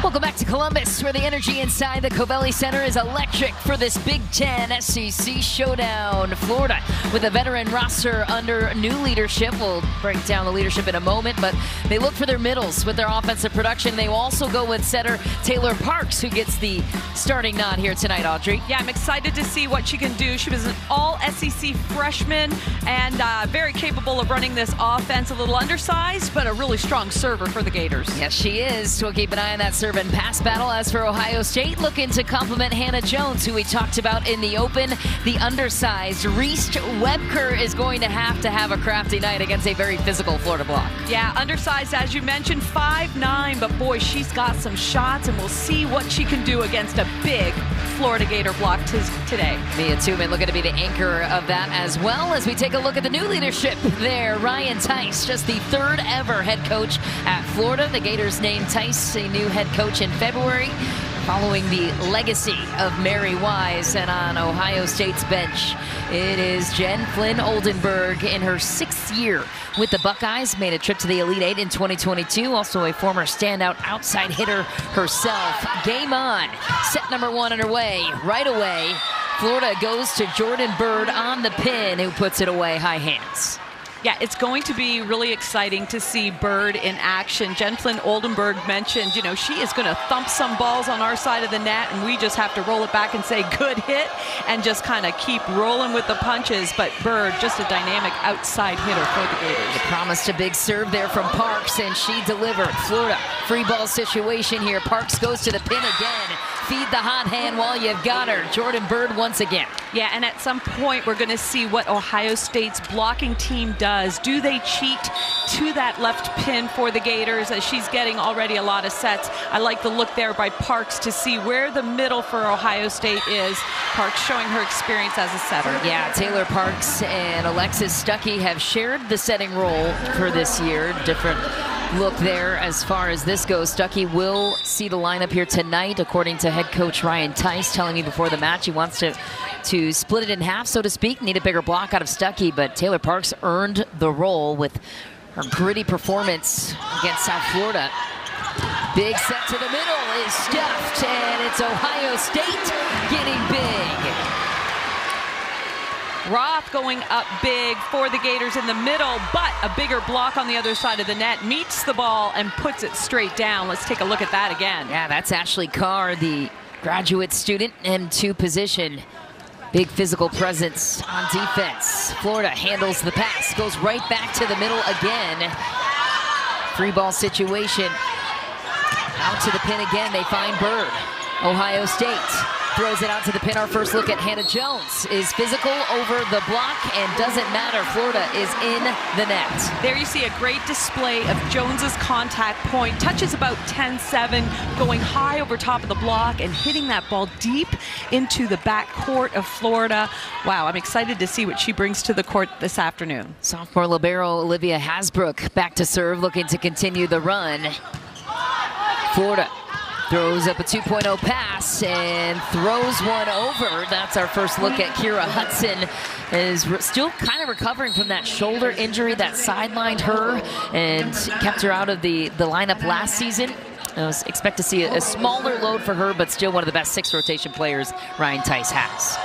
Welcome back to Columbus, where the energy inside the Covelli Center is electric for this Big Ten SEC showdown. Florida with a veteran roster under new leadership. We'll break down the leadership in a moment, but they look for their middles with their offensive production. They will also go with setter Taylor Parks, who gets the starting nod here tonight, Audrey. Yeah, I'm excited to see what she can do. She was an all-SEC freshman and very capable of running this offense. A little undersized, but a really strong server for the Gators. Yes, she is. We'll keep an eye on that serve and pass battle. As for Ohio State, looking to complement Hannah Jones, who we talked about in the open. The undersized Reese Webker is going to have a crafty night against a very physical Florida block. Yeah, undersized, as you mentioned, 5'9", but boy, she's got some shots, and we'll see what she can do against a big Florida Gator block today. Mia Tuman looking to be the anchor of that, as well as we take a look at the new leadership there. Ryan Tice, just the third ever head coach at Florida. The Gators named Tice a new head coach in February, following the legacy of Mary Wise. And on Ohio State's bench, it is Jen Flynn Oldenburg in her 6th year with the Buckeyes. Made a trip to the Elite Eight in 2022. Also a former standout outside hitter herself. Game on. Set number 1 underway. Right away, Florida goes to Jordan Bird on the pin, who puts it away high hands. Yeah, it's going to be really exciting to see Bird in action. Jen Flynn Oldenburg mentioned, you know, she is going to thump some balls on our side of the net, and we just have to roll it back and say good hit and just kind of keep rolling with the punches. But Bird, just a dynamic outside hitter for the Gators. They promised a big serve there from Parks, and she delivered. Florida, free ball situation here. Parks goes to the pin again. Feed the hot hand while you've got her. Jordan Bird once again. Yeah, and at some point we're going to see what Ohio State's blocking team does. Do they cheat to that left pin for the Gators, as she's getting already a lot of sets? I like the look there by Parks to see where the middle for Ohio State is. Parks showing her experience as a setter. Yeah, Taylor Parks and Alexis Stuckey have shared the setting role for this year. Different look there as far as this goes. Stuckey will see the lineup here tonight, according to head coach Ryan Tice, telling me before the match he wants to split it in half, so to speak. Need a bigger block out of Stuckey, but Taylor Parks earned the role with her gritty performance against South Florida. Big set to the middle is stuffed, and it's Ohio State getting big. Roth going up big for the Gators in the middle, but a bigger block on the other side of the net, meets the ball and puts it straight down. Let's take a look at that again. Yeah, that's Ashley Carr, the graduate student, M2 position. Big physical presence on defense. Florida handles the pass, goes right back to the middle again. Free ball situation. Out to the pin again, they find Bird. Ohio State throws it out to the pin. Our first look at Hannah Jones is physical over the block, and doesn't matter. Florida is in the net. There you see a great display of Jones's contact point. Touches about 10-7, going high over top of the block and hitting that ball deep into the back court of Florida. Wow, I'm excited to see what she brings to the court this afternoon. Sophomore libero Olivia Hasbrook back to serve, looking to continue the run. Florida throws up a 2.0 pass and throws one over. That's our first look at Kira Hudson. Is still kind of recovering from that shoulder injury that sidelined her and kept her out of the lineup last season. Expect to see a smaller load for her, but still one of the best 6 rotation players Ryan Tice has.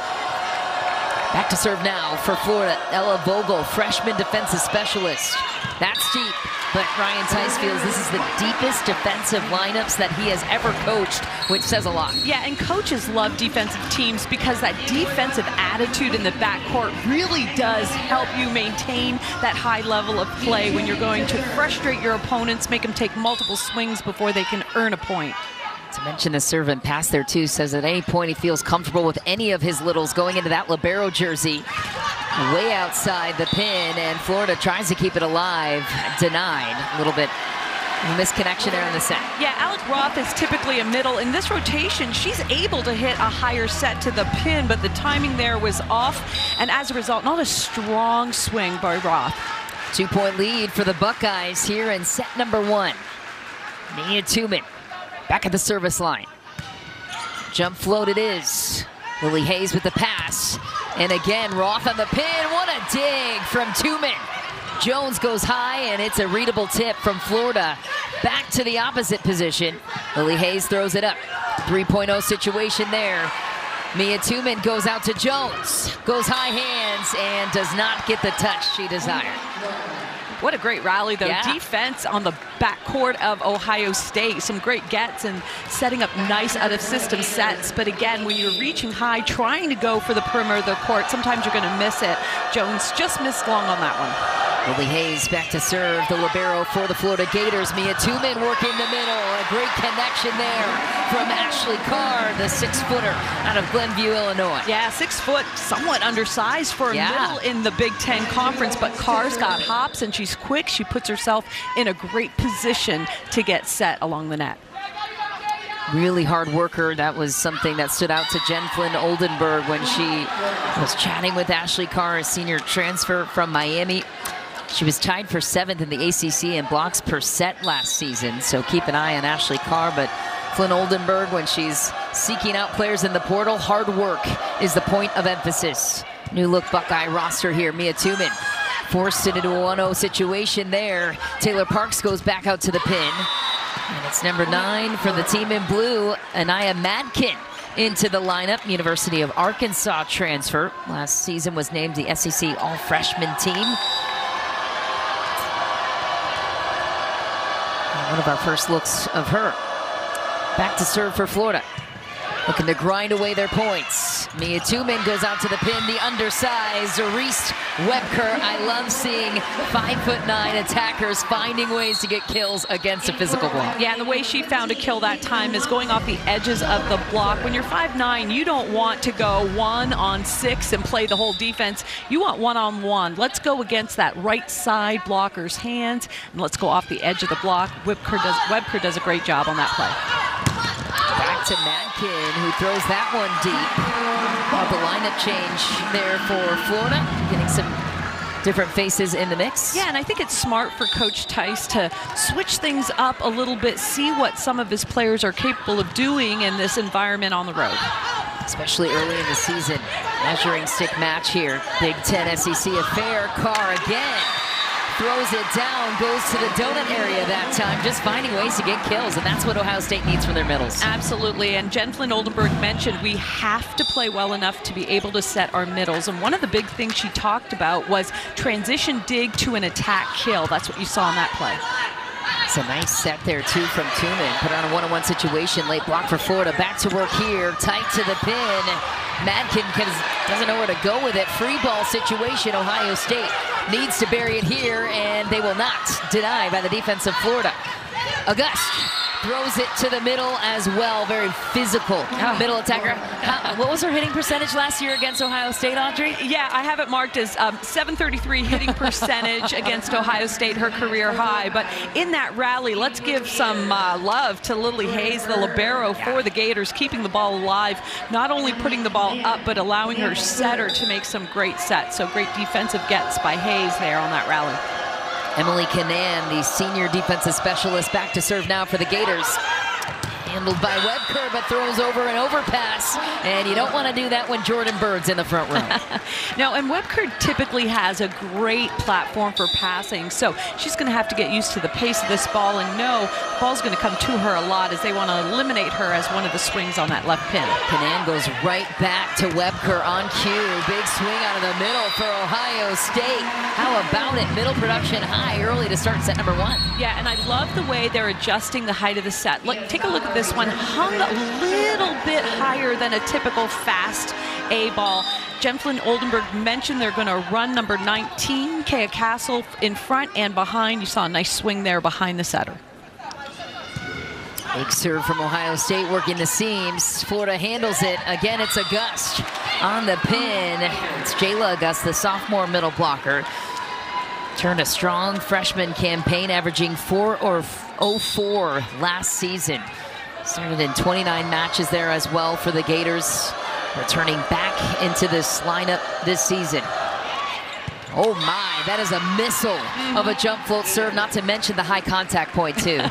Back to serve now for Florida, Ella Vogel, freshman defensive specialist. That's deep, but Ryan Tice feels this is the deepest defensive lineups that he has ever coached, which says a lot. Yeah, and coaches love defensive teams because that defensive attitude in the backcourt really does help you maintain that high level of play when you're going to frustrate your opponents, make them take multiple swings before they can earn a point. To mention the serve and pass there too, says at any point he feels comfortable with any of his littles going into that libero jersey. Way outside the pin, and Florida tries to keep it alive. Denied. A little bit misconnection there in the set. Yeah, Alec Roth is typically a middle. In this rotation, she's able to hit a higher set to the pin, but the timing there was off, and as a result, not a strong swing by Roth. 2-point lead for the Buckeyes here in set number 1. Mia Tuman back at the service line. Jump float it is. Lily Hayes with the pass. And again, Roth on the pin. What a dig from Tuman. Jones goes high, and it's a readable tip from Florida. Back back to the opposite position. Lily Hayes throws it up. 3.0 situation there. Mia Tumen goes out to Jones. Goes high hands and does not get the touch she desired. What a great rally, though. Yeah. Defense on the backcourt of Ohio State. Some great gets and setting up nice out-of-system sets. But again, when you're reaching high, trying to go for the perimeter of the court, sometimes you're going to miss it. Jones just missed long on that one. Lily Hayes back to serve, the libero for the Florida Gators. Mia Tumen working the middle. A great connection there from Ashley Carr, the 6-footer out of Glenview, Illinois. Yeah, 6 foot, somewhat undersized for a middle in the Big Ten Conference, but Carr's got hops and she's quick. She puts herself in a great position to get set along the net. Really hard worker. That was something that stood out to Jen Flynn Oldenburg when she was chatting with Ashley Carr, a senior transfer from Miami. She was tied for 7th in the ACC in blocks per set last season, so keep an eye on Ashley Carr. But Flynn Oldenburg, when she's seeking out players in the portal, hard work is the point of emphasis. New look Buckeye roster here. Mia Tumen forced it into a 1-0 situation there. Taylor Parks goes back out to the pin. And it's number 9 for the team in blue, Anaya Madkin, into the lineup. University of Arkansas transfer. Last season was named the SEC All-Freshman team. One of our first looks of her. Back to serve for Florida. Looking to grind away their points. Mia Tumen goes out to the pin, the undersized Reese Webker. I love seeing 5'9" attackers finding ways to get kills against a physical block. Yeah, and the way she found a kill that time is going off the edges of the block. When you're 5'9", you don't want to go 1-on-6 and play the whole defense. You want 1-on-1. Let's go against that right side blocker's hands, and let's go off the edge of the block. Webker does a great job on that play. Back to Madkin, who throws that one deep. The lineup change there for Florida, getting some different faces in the mix. Yeah, and I think it's smart for Coach Tice to switch things up a little bit, see what some of his players are capable of doing in this environment on the road. Especially early in the season. Measuring stick match here. Big Ten SEC affair. Carr again. Throws it down, goes to the donut area that time, just finding ways to get kills, and that's what Ohio State needs from their middles. Absolutely, and Jen Flynn Oldenburg mentioned we have to play well enough to be able to set our middles, and one of the big things she talked about was transition dig to an attack kill. That's what you saw in that play. It's a nice set there, too, from Tumen. Put on a 1-on-1 situation, late block for Florida. Back to work here, tight to the pin. Madkin doesn't know where to go with it. Free ball situation, Ohio State needs to bury it here, and they will not. Denied by the defense of Florida. August throws it to the middle as well. Very physical middle attacker. What was her hitting percentage last year against Ohio State, Audrey? Yeah, I have it marked as 733 hitting percentage against Ohio State, her career high. But in that rally, let's give some love to Lily Hayes, the libero for the Gators, keeping the ball alive, not only putting the ball up, but allowing her setter to make some great sets. So great defensive gets by Hayes there on that rally. Emily Canan, the senior defensive specialist, back to serve now for the Gators. Handled by Webker, but throws over an overpass. And you don't want to do that when Jordan Bird's in the front row. No, and Webker typically has a great platform for passing, so she's going to have to get used to the pace of this ball and know the ball's going to come to her a lot as they want to eliminate her as one of the swings on that left pin. Canan goes right back to Webker on cue. Big swing out of the middle for Ohio State. How about it? Middle production high early to start set number 1. Yeah, and I love the way they're adjusting the height of the set. Look, take a look at this one. Hung a little bit higher than a typical fast A ball. Jen Flynn Oldenburg mentioned they're going to run number 19, Kaya Castle, in front and behind. You saw a nice swing there behind the setter. Big serve from Ohio State working the seams. Florida handles it. Again, it's August on the pin. It's Jayla August, the sophomore middle blocker. Turned a strong freshman campaign, averaging 4.04 last season. Started in 29 matches there as well for the Gators. Returning back into this lineup this season. Oh my, that is a missile of a jump float serve, not to mention the high contact point too.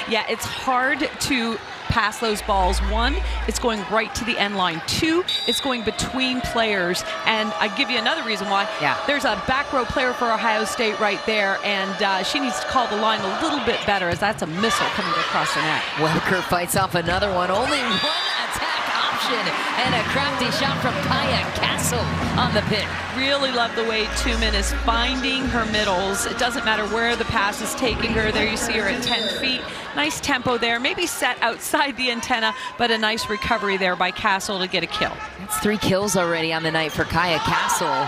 Yeah, it's hard to pass those balls. One, it's going right to the end line. Two, it's going between players. And I give you another reason why. Yeah. There's a back row player for Ohio State right there, and she needs to call the line a little bit better, as that's a missile coming across the net. Welker fights off another one. Only one attack option, and a crafty shot from Kaya Castle on the pin. Really love the way Tumen is finding her middles. It doesn't matter where the pass is taking her. There you see her at 10 feet. Nice tempo there, maybe set outside the antenna, but a nice recovery there by Castle to get a kill. That's 3 kills already on the night for Kaya Castle.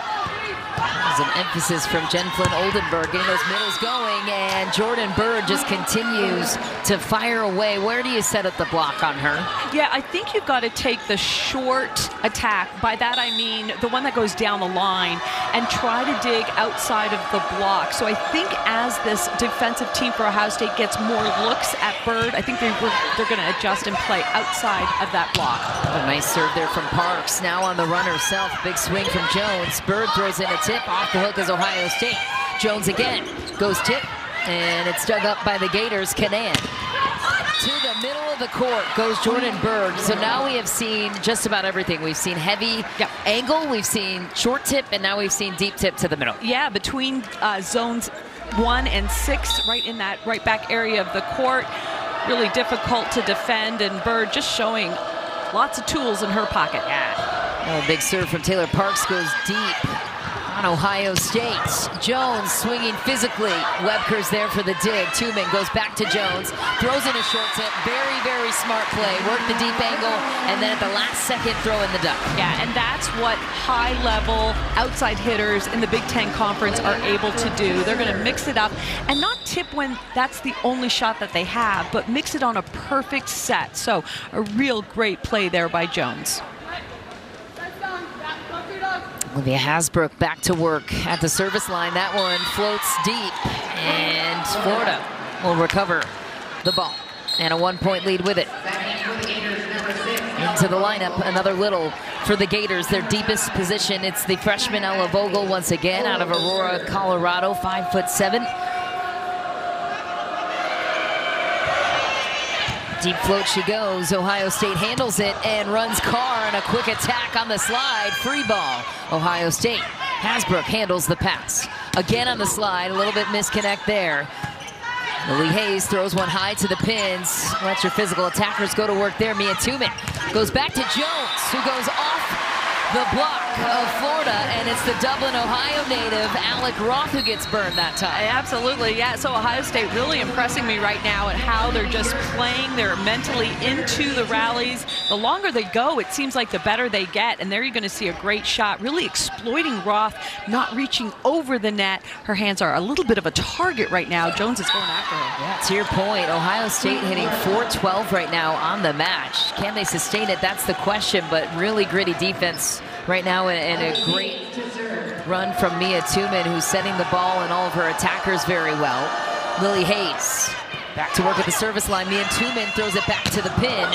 There's an emphasis from Jen Flynn Oldenburg getting those middles going, and Jordan Bird just continues to fire away. Where do you set up the block on her? Yeah, I think you've got to take the short attack. By that I mean the one that goes down the line, and try to dig outside of the block. So I think as this defensive team for Ohio State gets more looks at Bird, I think they're going to adjust and play outside of that block. A nice serve there from Parks. Now on the run herself. Big swing from Jones. Bird throws in a tip. Off the hook is Ohio State. Jones again goes tip, and it's dug up by the Gators. Canan to the middle of the court goes Jordan Bird. So now we have seen just about everything. We've seen heavy angle, we've seen short tip, and now we've seen deep tip to the middle. Yeah, between zones 1 and 6, right in that right back area of the court. Really difficult to defend, and Bird just showing lots of tools in her pocket. Yeah. Oh, big serve from Taylor Parks goes deep on Ohio State. Jones swinging physically. Webker's there for the dig. Tumen goes back to Jones, throws in a short tip. Very, very smart play. Work the deep angle, and then at the last second, throw in the duck. Yeah, and that's what high-level outside hitters in the Big Ten Conference are able to do. They're going to mix it up and not tip when that's the only shot that they have, but mix it on a perfect set. So a real great play there by Jones. Olivia Hasbrook back to work at the service line. That one floats deep, and Florida will recover the ball. And a 1-point lead with it. Into the lineup, another little for the Gators. Their deepest position, it's the freshman Ella Vogel once again out of Aurora, Colorado, 5'7". Deep float she goes. Ohio State handles it and runs Carr on a quick attack on the slide. Free ball. Ohio State. Hasbrook handles the pass. Again on the slide. A little bit misconnect there. Lily Hayes throws one high to the pins. Lets your physical attackers go to work there. Mia Tumen goes back to Jones, who goes off the block of Florida, and it's the Dublin, Ohio native, Alec Roth, who gets burned that time. Absolutely, yeah. So Ohio State really impressing me right now at how they're just playing. They're mentally into the rallies. The longer they go, it seems like the better they get, and there you're going to see a great shot, really exploiting Roth, not reaching over the net. Her hands are a little bit of a target right now. Jones is going after her. Yeah, to your point, Ohio State hitting .412 right now on the match. Can they sustain it? That's the question, but really gritty defense right now, and a great run from Mia Tumen, who's setting the ball and all of her attackers very well. Lily Hayes back to work at the service line. Mia Tumen throws it back to the pin.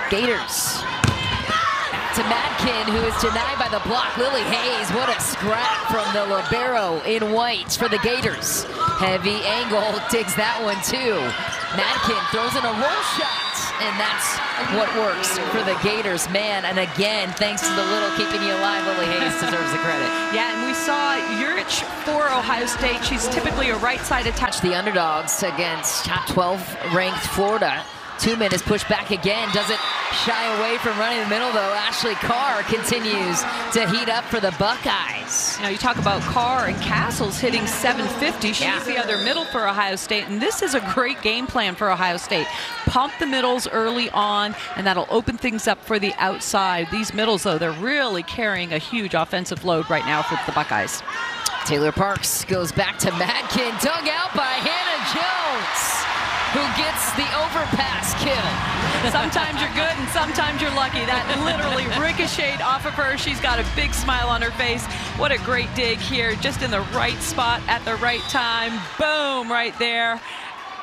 Gators back to Madkin, who is denied by the block. Lily Hayes, what a scrap from the libero in white for the Gators. Heavy angle, digs that one too. Madkin throws in a roll shot, and that's what works for the Gators, man. And again, thanks to the little keeping you alive, Lily Hayes deserves the credit. Yeah, and we saw Urich for Ohio State. She's typically a right side attack. The underdogs against top 12 ranked Florida. Tumen is pushed back again, doesn't shy away from running the middle though. Ashley Carr continues to heat up for the Buckeyes. You know, you talk about Carr and Castles hitting 750. She's the other middle for Ohio State, and this is a great game plan for Ohio State. Pump the middles early on, and that'll open things up for the outside. These middles though, they're really carrying a huge offensive load right now for the Buckeyes. Taylor Parks goes back to Madkin, dug out by Hannah Jones, who gets the overpass kill. Sometimes you're good and sometimes you're lucky. That literally ricocheted off of her. She's got a big smile on her face. What a great dig here, just in the right spot at the right time. Boom, right there.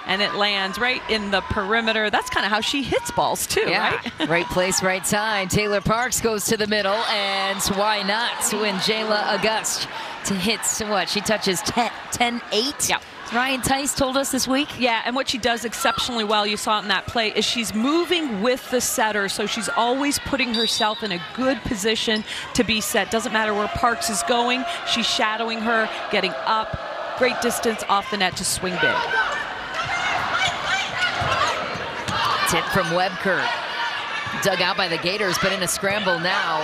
and it lands right in the perimeter. That's kind of how she hits balls too, right? Right place, right time. Taylor Parks goes to the middle, and why not when Jayla Auguste hits what? She touches 10-8. Yeah. Ryan Tice told us this week. Yeah, and what she does exceptionally well, you saw it in that play, is she's moving with the setter, so she's always putting herself in a good position to be set. Doesn't matter where Parks is going, she's shadowing her, getting up, great distance off the net to swing big. Tip from Webker. Dug out by the Gators, but in a scramble now.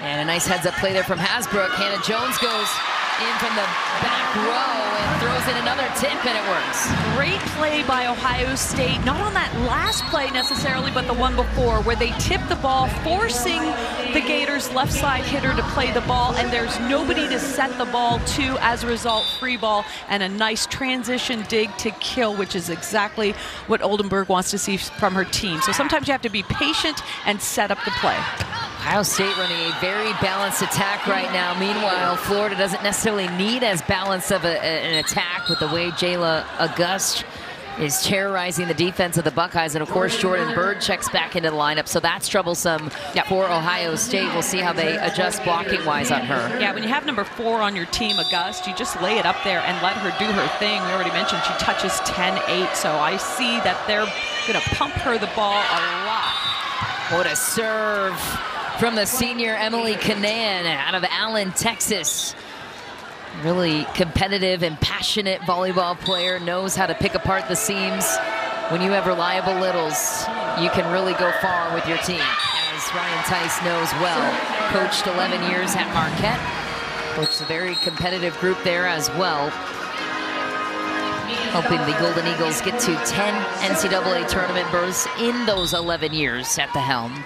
And a nice heads-up play there from Hasbrook. Hannah Jones goes in from the back row and throws in another tip, and it works. Great play by Ohio State, not on that last play necessarily, but the one before, where they tipped the ball, forcing the Gators' left side hitter to play the ball, and there's nobody to set the ball to. As a result, free ball and a nice transition dig to kill, which is exactly what Oldenburg wants to see from her team. So sometimes you have to be patient and set up the play. Ohio State running a very balanced attack right now. Meanwhile, Florida doesn't necessarily need as balanced of an attack with the way Jayla Auguste is terrorizing the defense of the Buckeyes. And, of course, Jordan Bird checks back into the lineup, so that's troublesome for Ohio State. We'll see how they adjust blocking-wise on her. Yeah, when you have number 4 on your team, Auguste, you just lay it up there and let her do her thing. We already mentioned she touches 10-8, so I see that they're going to pump her the ball a lot. What a serve from the senior Emily Canan out of Allen, Texas. Really competitive and passionate volleyball player, knows how to pick apart the seams. When you have reliable littles, you can really go far with your team, as Ryan Tice knows well. Coached 11 years at Marquette. Coached a very competitive group there as well. Helping the Golden Eagles get to 10 NCAA tournament berths in those 11 years at the helm.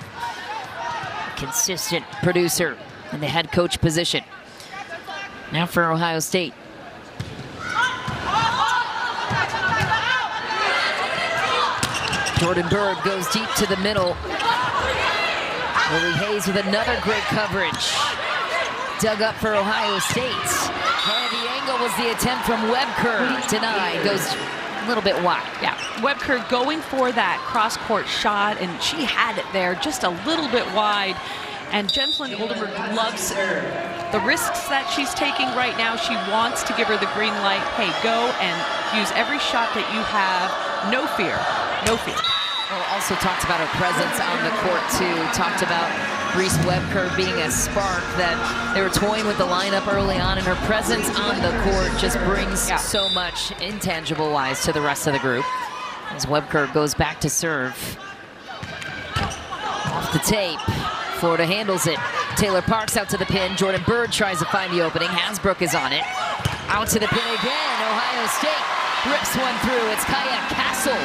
Consistent producer in the head coach position. Now for Ohio State. Jordan Bird goes deep to the middle. Lily Hayes with another great coverage. Dug up for Ohio State. Heavy angle was the attempt from Webker. Denied. Goes a little bit wide. Yeah, Webker going for that cross-court shot, and she had it there just a little bit wide. And Jensen Oldenburg loves the risks that she's taking right now. She wants to give her the green light. Hey, go and use every shot that you have. No fear. No fear. Well, also talked about her presence on the court, too. Talked about Reese Webker being a spark, that they were toying with the lineup early on, and her presence on the court just brings so much intangible-wise to the rest of the group. As Webker goes back to serve. Off the tape. Florida handles it. Taylor Parks out to the pin. Jordan Bird tries to find the opening. Hasbrook is on it. Out to the pin again. Ohio State rips one through. It's Kaya Castle.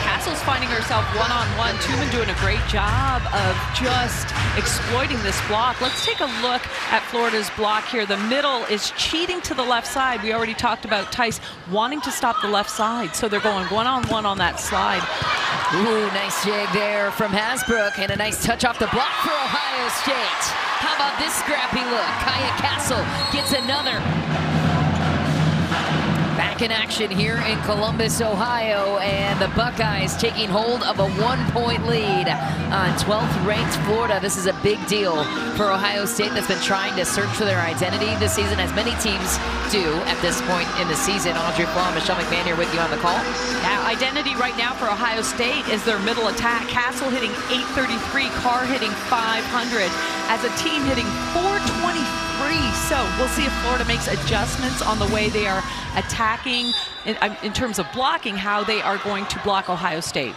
Castle's finding herself one-on-one. Tuman doing a great job of just exploiting this block. Let's take a look at Florida's block here. The middle is cheating to the left side. We already talked about Tice wanting to stop the left side, so they're going one-on-one on that slide. Ooh, nice jig there from Hasbrook, and a nice touch off the block for Ohio State. How about this scrappy look? Kaya Castle gets another. Back in action here in Columbus, Ohio, and the Buckeyes taking hold of a 1-point lead on 12th ranked Florida. This is a big deal for Ohio State, that's been trying to search for their identity this season, as many teams do at this point in the season. Audrey Flom, Michelle McMahon here with you on the call. Yeah, identity right now for Ohio State is their middle attack. Castle hitting 833, Carr hitting 500, as a team hitting 423. So we'll see if Florida makes adjustments on the way they are attacking in terms of blocking, how they are going to block Ohio State.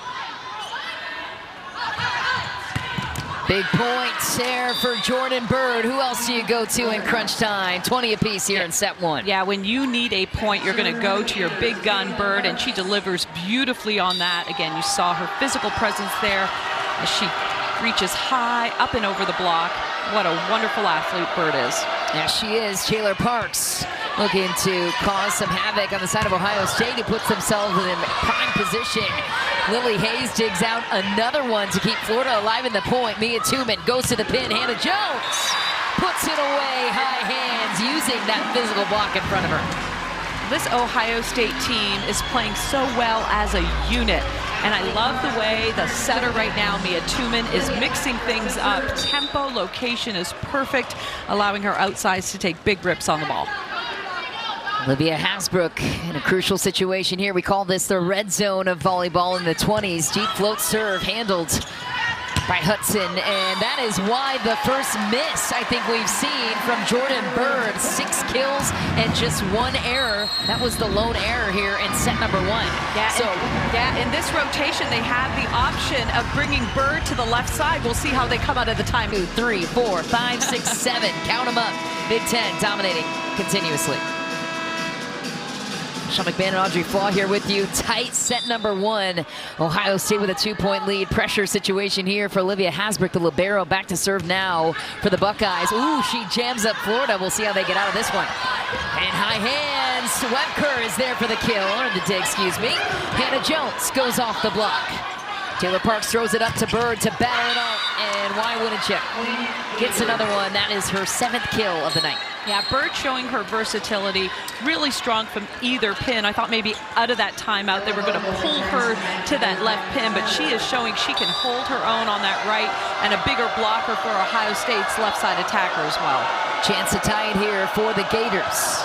Big points there for Jordan Bird. Who else do you go to in crunch time? 20 apiece here in set one. Yeah, when you need a point, you're going to go to your big gun Bird, and she delivers beautifully on that. Again, you saw her physical presence there as she reaches high up and over the block. What a wonderful athlete Bird is. Yeah, she is. Taylor Parks looking to cause some havoc on the side of Ohio State, who puts themselves in prime position. Lily Hayes digs out another one to keep Florida alive in the point. Mia Tuman goes to the pin. Hannah Jones puts it away. High hands, using that physical block in front of her. This Ohio State team is playing so well as a unit. And I love the way the setter right now, Mia Tumen, is mixing things up. Tempo, location is perfect, allowing her outsides to take big rips on the ball. Olivia Hasbrook in a crucial situation here. We call this the red zone of volleyball in the 20s. Deep float serve handled by Hudson, and that is why the first miss I think we've seen from Jordan Bird. 6 kills and just 1 error. That was the lone error here in set number 1. Yeah, in this rotation they have the option of bringing Bird to the left side. We'll see how they come out of the time. 2, 3, 4, 5, 6, 7. Count them up. Big Ten dominating continuously. Sean McMahon and Audrey Flaw here with you. Tight set number 1. Ohio State with a 2-point lead. Pressure situation here for Olivia Hasbrook, the libero. Back to serve now for the Buckeyes. Ooh, she jams up Florida. We'll see how they get out of this one. And high hands. Webker is there for the kill, or the dig, excuse me. Hannah Jones goes off the block. Taylor Parks throws it up to Bird to battle it out, and why wouldn't you? Gets another one. That is her 7th kill of the night. Yeah, Bird showing her versatility, really strong from either pin. I thought maybe out of that timeout they were going to pull her to that left pin, but she is showing she can hold her own on that right, and a bigger blocker for Ohio State's left side attacker as well. Chance to tie it here for the Gators.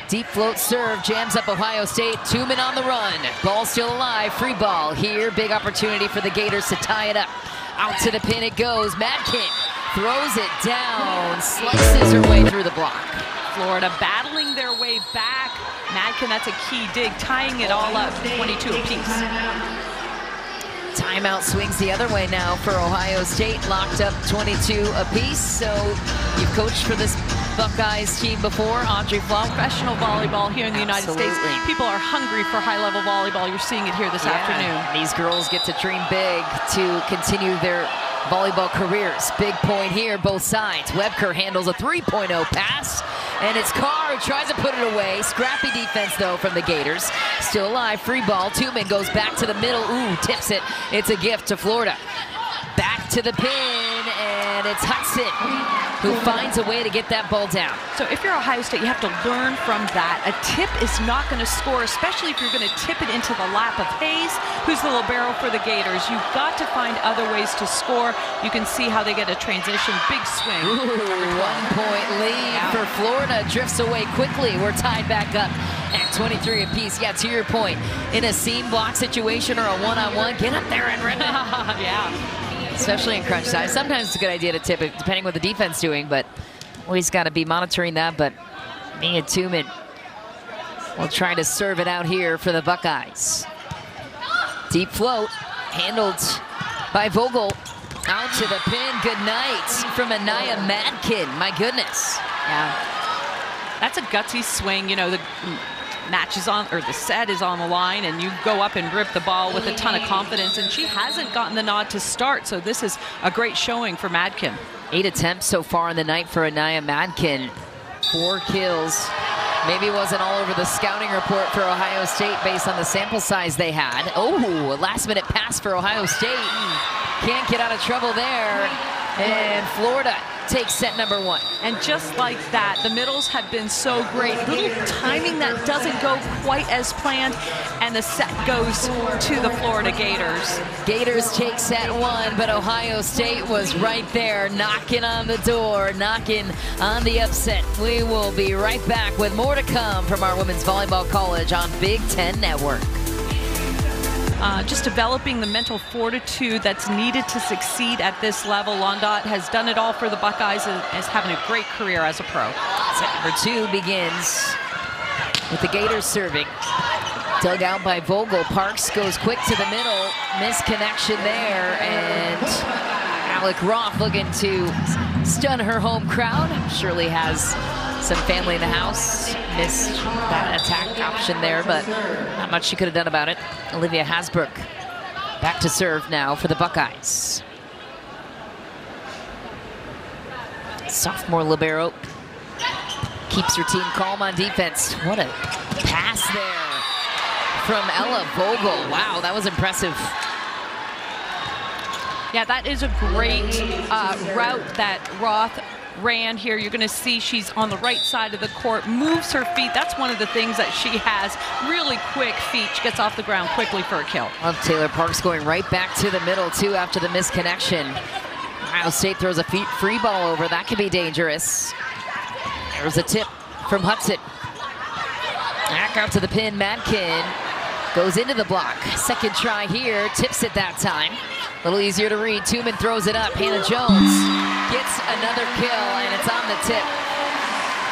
Deep float serve, jams up Ohio State. Tumen on the run. Ball still alive, free ball here. Big opportunity for the Gators to tie it up. Out to the pin it goes. Madkin throws it down, slices her way through the block. Florida battling their way back. Madkin, that's a key dig, tying it all up, 22 apiece. Timeout swings the other way now for Ohio State, locked up 22 apiece. So you've coached for this Buckeyes team before, Audrey Flaw. Professional volleyball here in the United States. People are hungry for high-level volleyball. You're seeing it here this afternoon. These girls get to dream big to continue their volleyball careers. Big point here, both sides. Webker handles a 3.0 pass, and it's Carr who tries to put it away. Scrappy defense, though, from the Gators. Still alive, free ball. Tumen goes back to the middle. Ooh, tips it. It's a gift to Florida. Back to the pin, and it's Hudson who finds a way to get that ball down. So if you're Ohio State, you have to learn from that. A tip is not going to score, especially if you're going to tip it into the lap of Hayes, who's the libero for the Gators. You've got to find other ways to score. You can see how they get a transition. Big swing. Ooh, 1-point lead for Florida. Drifts away quickly. We're tied back up at 23 apiece. Yeah, to your point, in a seam block situation or a one-on-one, get up there and rip it. Yeah. Especially in crunch time. Sometimes it's a good idea to tip it, depending what the defense is doing, but always got to be monitoring that. But Mia Tumen will try to serve it out here for the Buckeyes. Deep float, handled by Vogel. Out to the pin. Good night from Anaya Madkin. My goodness. Yeah. That's a gutsy swing. You know, the match is on, or the set is on the line, and you go up and rip the ball with a ton of confidence, and she hasn't gotten the nod to start, so this is a great showing for Madkin. 8 attempts so far in the night for Anaya Madkin. 4 kills. Maybe it wasn't all over the scouting report for Ohio State based on the sample size they had. Oh, a last-minute pass for Ohio State. Can't get out of trouble there. And Florida takes set number 1. And just like that, the middles have been so great. Little timing that doesn't go quite as planned, and the set goes to the Florida Gators. Gators take set 1, but Ohio State was right there, knocking on the door, knocking on the upset. We will be right back with more to come from our Women's Volleyball College on Big Ten Network. Just developing the mental fortitude that's needed to succeed at this level. Londot has done it all for the Buckeyes and is having a great career as a pro. Set number 2 begins with the Gators serving. Dug out by Vogel. Parks goes quick to the middle. Misconnection there, and Alec Roth looking to stun her home crowd. Surely has some family in the house. Missed that attack option there, but not much she could have done about it. Olivia Hasbrook back to serve now for the Buckeyes. Sophomore libero keeps her team calm on defense. What a pass there from Ella Vogel. Wow, that was impressive. Yeah, that is a great route that Roth ran here. You're going to see she's on the right side of the court, moves her feet. That's one of the things that she has, really quick feet. She gets off the ground quickly for a kill. Love Taylor Parks going right back to the middle, too, after the misconnection. Ohio State throws a free ball over. That could be dangerous. There's a tip from Hudson. Back out to the pin. Madkin goes into the block. Second try here. Tips it that time. A little easier to read. Tuman throws it up. Hannah Jones gets another kill, and it's on the tip.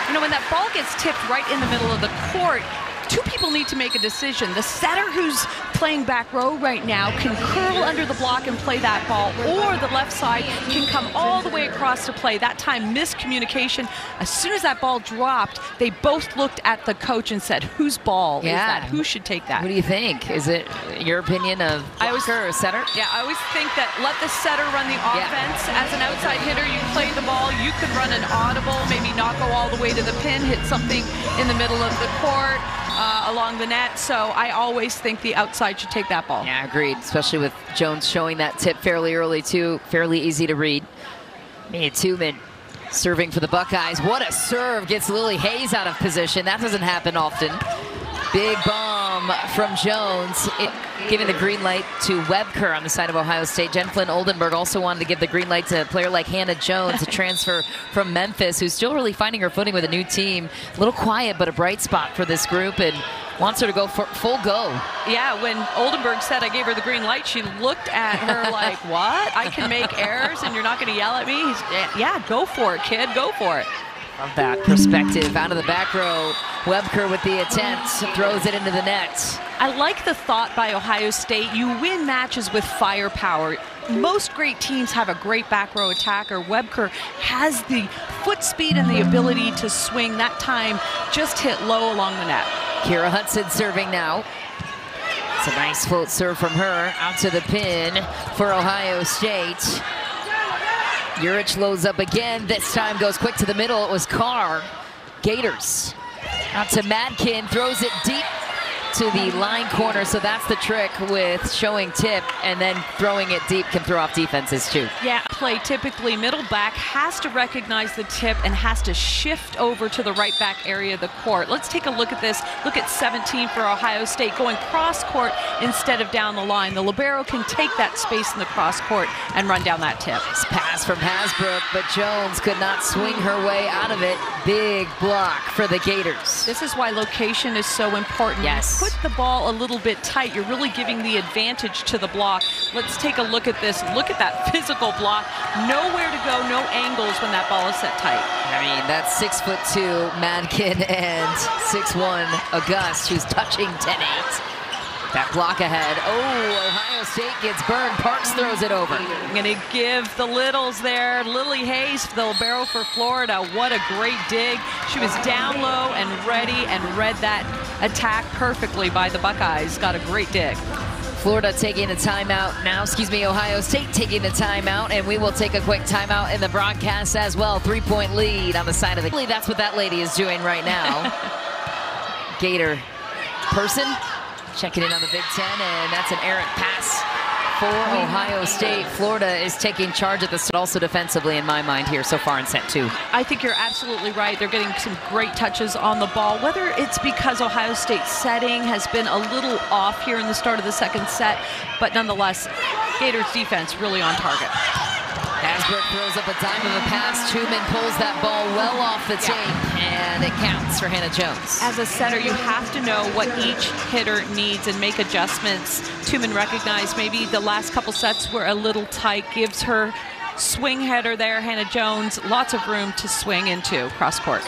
You know, when that ball gets tipped right in the middle of the court, two people need to make a decision. The setter, who's playing back row right now, can curl under the block and play that ball, or the left side can come all the way across to play. That time, miscommunication. As soon as that ball dropped, they both looked at the coach and said, whose ball is that? Who should take that? What do you think? Is it your opinion of blocker or setter? Yeah, I always think that let the setter run the offense. As an outside hitter, you play the ball. You could run an audible, maybe not go all the way to the pin, hit something in the middle of the court, along the net. So I always think the outside should take that ball. Yeah, agreed, especially with Jones showing that tip fairly early, too. Fairly easy to read. Tuman serving for the Buckeyes. What a serve. Gets Lily Hayes out of position. That doesn't happen often. Big bomb from Jones, giving the green light to Webker on the side of Ohio State. Jen Flynn Oldenburg also wanted to give the green light to a player like Hannah Jones, a transfer from Memphis, who's still really finding her footing with a new team. A little quiet, but a bright spot for this group, and wants her to go for full go. Yeah, when Oldenburg said I gave her the green light, she looked at her like, what? I can make errors and you're not going to yell at me? Yeah, go for it, kid. Go for it. Love that perspective. Out of the back row, Webker with the attempt, throws it into the net. I like the thought by Ohio State. You win matches with firepower. Most great teams have a great back row attacker. Webker has the foot speed and the ability to swing. That time just hit low along the net. Kira Hudson serving now. It's a nice float serve from her. Out to the pin for Ohio State. Urich loads up again. This time goes quick to the middle. It was Carr. Gators. Out to Madkin. Throws it deep to the line corner. So that's the trick with showing tip and then throwing it deep can throw off defenses too. Yeah, play typically middle back has to recognize the tip and has to shift over to the right back area of the court. Let's take a look at this. Look at 17 for Ohio State going cross court instead of down the line. The libero can take that space in the cross court and run down that tip. Nice pass from Hasbrook, but Jones could not swing her way out of it. Big block for the Gators. This is why location is so important. Yes. Put the ball a little bit tight. You're really giving the advantage to the block. Let's take a look at this. Look at that physical block. Nowhere to go, no angles when that ball is set tight. I mean, that's 6'2" Madkin and 6'1" August, who's touching 10-8. That block ahead. Oh, Ohio State gets burned. Parks throws it over. I'm going to give the littles there. Lily Hayes, the libero for Florida. What a great dig. She was down low and ready and read that attack perfectly by the Buckeyes. Got a great dig. Florida taking a timeout now. Ohio State taking the timeout, and we will take a quick timeout in the broadcast as well. 3-point lead on the side of the... That's what that lady is doing right now. Gator person checking in on the Big Ten, and that's an errant pass for Ohio State. Florida is taking charge at the start, also defensively in my mind here so far in set 2. I think you're absolutely right. They're getting some great touches on the ball. Whether it's because Ohio State's setting has been a little off here in the start of the second set, but nonetheless, Gators defense really on target. Hasbrook throws up a dime of a pass. Tuman pulls that ball well off the tape, and it counts for Hannah Jones. As a setter, you have to know what each hitter needs and make adjustments. Tuman recognized maybe the last couple sets were a little tight, gives her swing header there, Hannah Jones, lots of room to swing into cross court.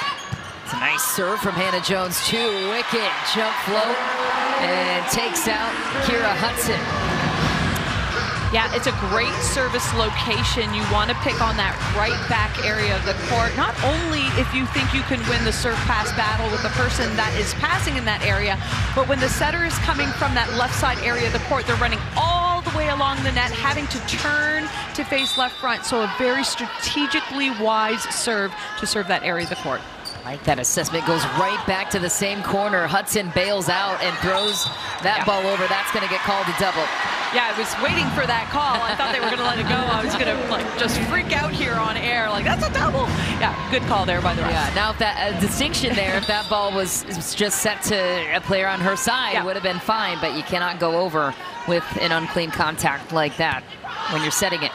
It's a nice serve from Hannah Jones, too. Wicked jump float, and takes out Kira Hudson. Yeah, it's a great service location. You want to pick on that right back area of the court, not only if you think you can win the serve pass battle with the person that is passing in that area, but when the setter is coming from that left side area of the court, they're running all the way along the net, having to turn to face left front. So a very strategically wise serve to serve that area of the court. Like that assessment, goes right back to the same corner. Hudson bails out and throws that ball over. That's going to get called a double. Yeah, I was waiting for that call. I thought they were going to let it go. I was going to like just freak out here on air. Like, that's a double. Yeah, good call there by the refs. Yeah, now if that distinction there, if that ball was just set to a player on her side, it would have been fine, but you cannot go over with an unclean contact like that when you're setting it.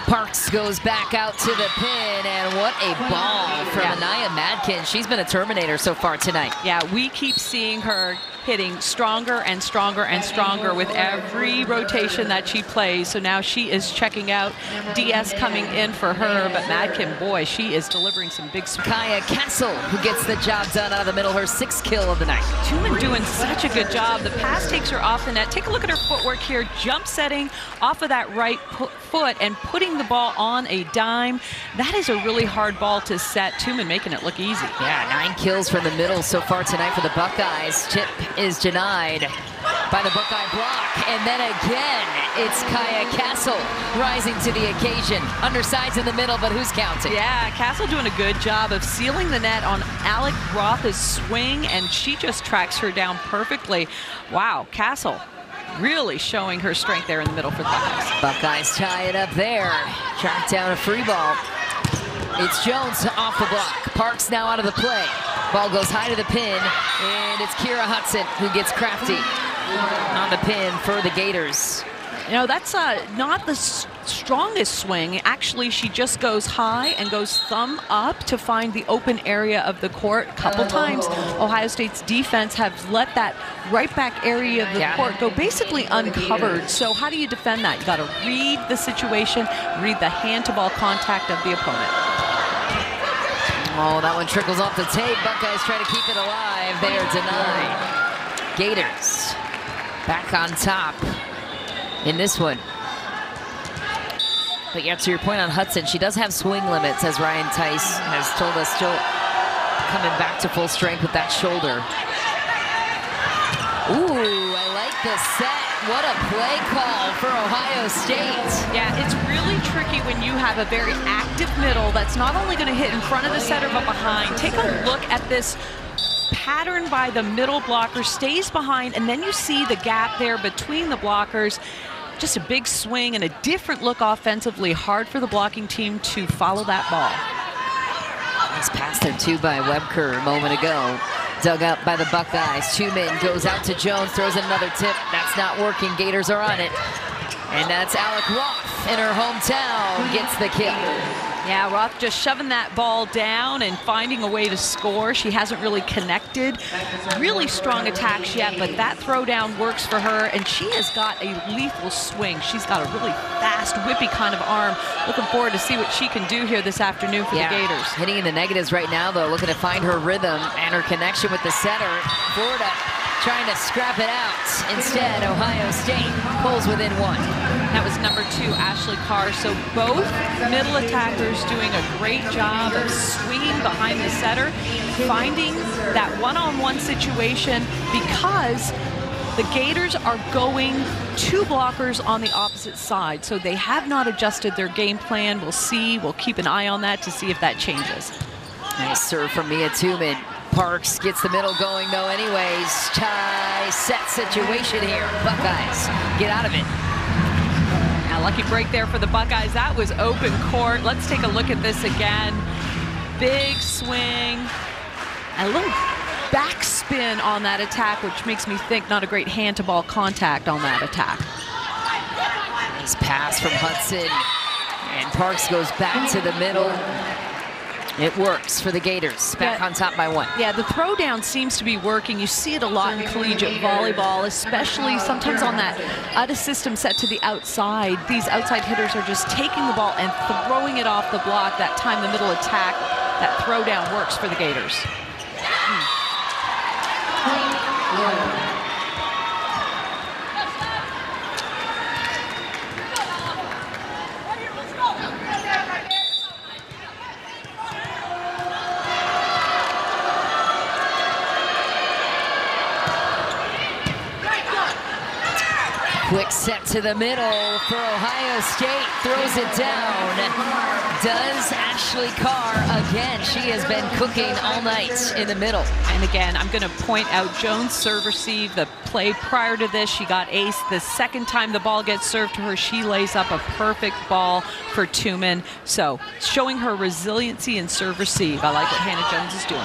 Parks goes back out to the pin, and what a ball from Anaya Madkin. She's been a Terminator so far tonight. Yeah, we keep seeing her hitting stronger and stronger and stronger with every rotation that she plays. So now she is checking out. DS coming in for her, but Madkin, boy, she is delivering some big swings. Kaya Castle, who gets the job done out of the middle, her 6th kill of the night. Tuman doing such a good job. The pass takes her off the net. Take a look at her footwork here, jump setting off of that right foot and putting the ball on a dime. That is a really hard ball to set. Tuman making it look easy. Yeah, 9 kills from the middle so far tonight for the Buckeyes. Tip is denied by the Buckeye block, and then again it's Kaya Castle rising to the occasion. Undersides in the middle, but who's counting? Yeah, Castle doing a good job of sealing the net on Alec Roth's swing, and she just tracks her down perfectly. Wow, Castle really showing her strength there in the middle for the Buckeyes. Buckeyes tie it up there. Track down a free ball. It's Jones off the block. Parks now out of the play. Ball goes high to the pin, and it's Kira Hudson who gets crafty on the pin for the Gators. You know, that's not the strongest swing. Actually, she just goes high and goes thumb up to find the open area of the court. A couple times, Ohio State's defense have let that right back area of the court go basically uncovered. So how do you defend that? You got to read the situation, read the hand-to-ball contact of the opponent. Oh, that one trickles off the tape. Buckeyes try to keep it alive. They are denied. Gators back on top in this one. But yeah, to your point on Hudson, she does have swing limits, as Ryan Tice has told us, still coming back to full strength with that shoulder. Ooh, I like the set. What a play call for Ohio State. Yeah, it's really tricky when you have a very active middle that's not only going to hit in front of the setter but behind. Take a look at this pattern by the middle blocker, stays behind, and then you see the gap there between the blockers. Just a big swing and a different look offensively. Hard for the blocking team to follow that ball. Nice pass there too by Webker a moment ago. Dug up by the Buckeyes. Tuman goes out to Jones, throws another tip. That's not working. Gators are on it. And that's Alec Roth in her hometown gets the kill. Yeah, Roth just shoving that ball down and finding a way to score. She hasn't really connected really strong attacks yet, but that throwdown works for her, and she has got a lethal swing. She's got a really fast, whippy kind of arm. Looking forward to see what she can do here this afternoon for the Gators. Hitting in the negatives right now, though, looking to find her rhythm and her connection with the setter. Florida trying to scrap it out. Instead, Ohio State pulls within 1. That was number 2, Ashley Carr. So both middle attackers doing a great job of swinging behind the setter, finding that one-on-one situation, because the Gators are going 2 blockers on the opposite side. So they have not adjusted their game plan. We'll see. We'll keep an eye on that to see if that changes. Nice serve from Mia Tuman. Parks gets the middle going, though, anyways. Tie set situation here. Buckeyes get out of it. A lucky break there for the Buckeyes. That was open court. Let's take a look at this again. Big swing. A little backspin on that attack, which makes me think not a great hand-to-ball contact on that attack. Nice pass from Hudson. And Parks goes back to the middle. It works for the Gators, back on top by 1. Yeah, the throwdown seems to be working. You see it a lot in collegiate volleyball, especially sometimes on that out-of-system set to the outside. These outside hitters are just taking the ball and throwing it off the block. That time the middle attack, that throwdown works for the Gators. Quick set to the middle for Ohio State, throws it down. Does Ashley Carr again. She has been cooking all night in the middle. And again, I'm going to point out Jones' serve receive. The play prior to this, she got ace. The second time the ball gets served to her, she lays up a perfect ball for Tumen. So showing her resiliency in serve receive. I like what Hannah Jones is doing.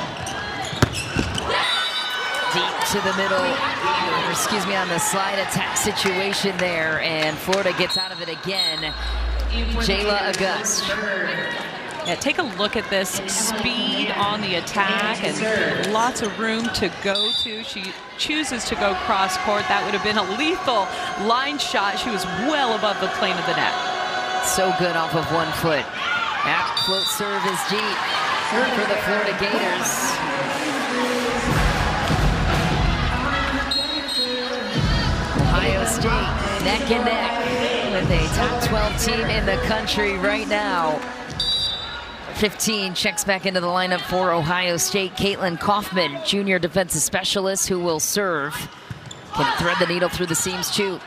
Deep to the middle, or excuse me, on the slide attack situation there, and Florida gets out of it again. Jayla August. Yeah, take a look at this speed on the attack and lots of room to go to. She chooses to go cross court. That would have been a lethal line shot. She was well above the plane of the net. So good off of 1 foot. That float serve is deep for the Florida Gators. Ohio State neck and neck with a top 12 team in the country right now. 15 checks back into the lineup for Ohio State. Caitlin Kaufman, junior defensive specialist, who will serve. Can thread the needle through the seams too.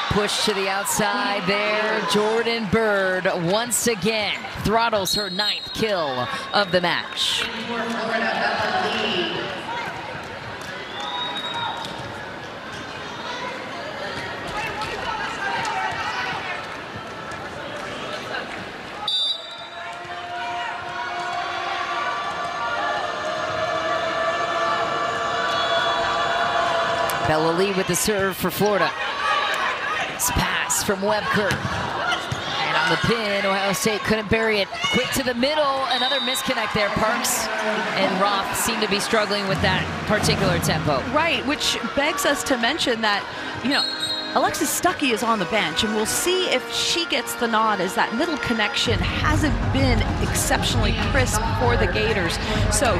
Push to the outside there. Jordan Bird once again throttles her 9th kill of the match. Bella Lee with the serve for Florida. This pass from Webker. And on the pin, Ohio State couldn't bury it. Quick to the middle, another misconnect there. Parks and Roth seem to be struggling with that particular tempo. Right, which begs us to mention that, you know, Alexis Stuckey is on the bench, and we'll see if she gets the nod, as that middle connection hasn't been exceptionally crisp for the Gators. So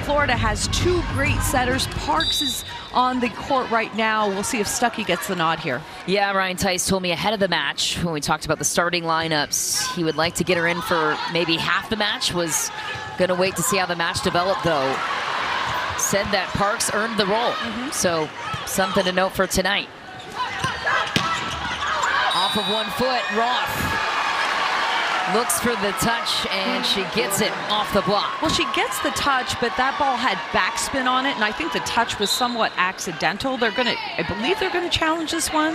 Florida has 2 great setters. Parks is on the court right now. We'll see if Stuckey gets the nod here. Yeah, Ryan Tice told me ahead of the match when we talked about the starting lineups, he would like to get her in for maybe half the match. Was going to wait to see how the match developed, though. Said that Parks earned the role. So something to note for tonight. Off of 1 foot, Roth looks for the touch, and she gets it off the block. Well, she gets the touch, but that ball had backspin on it, and I think the touch was somewhat accidental. I believe they're gonna challenge this one.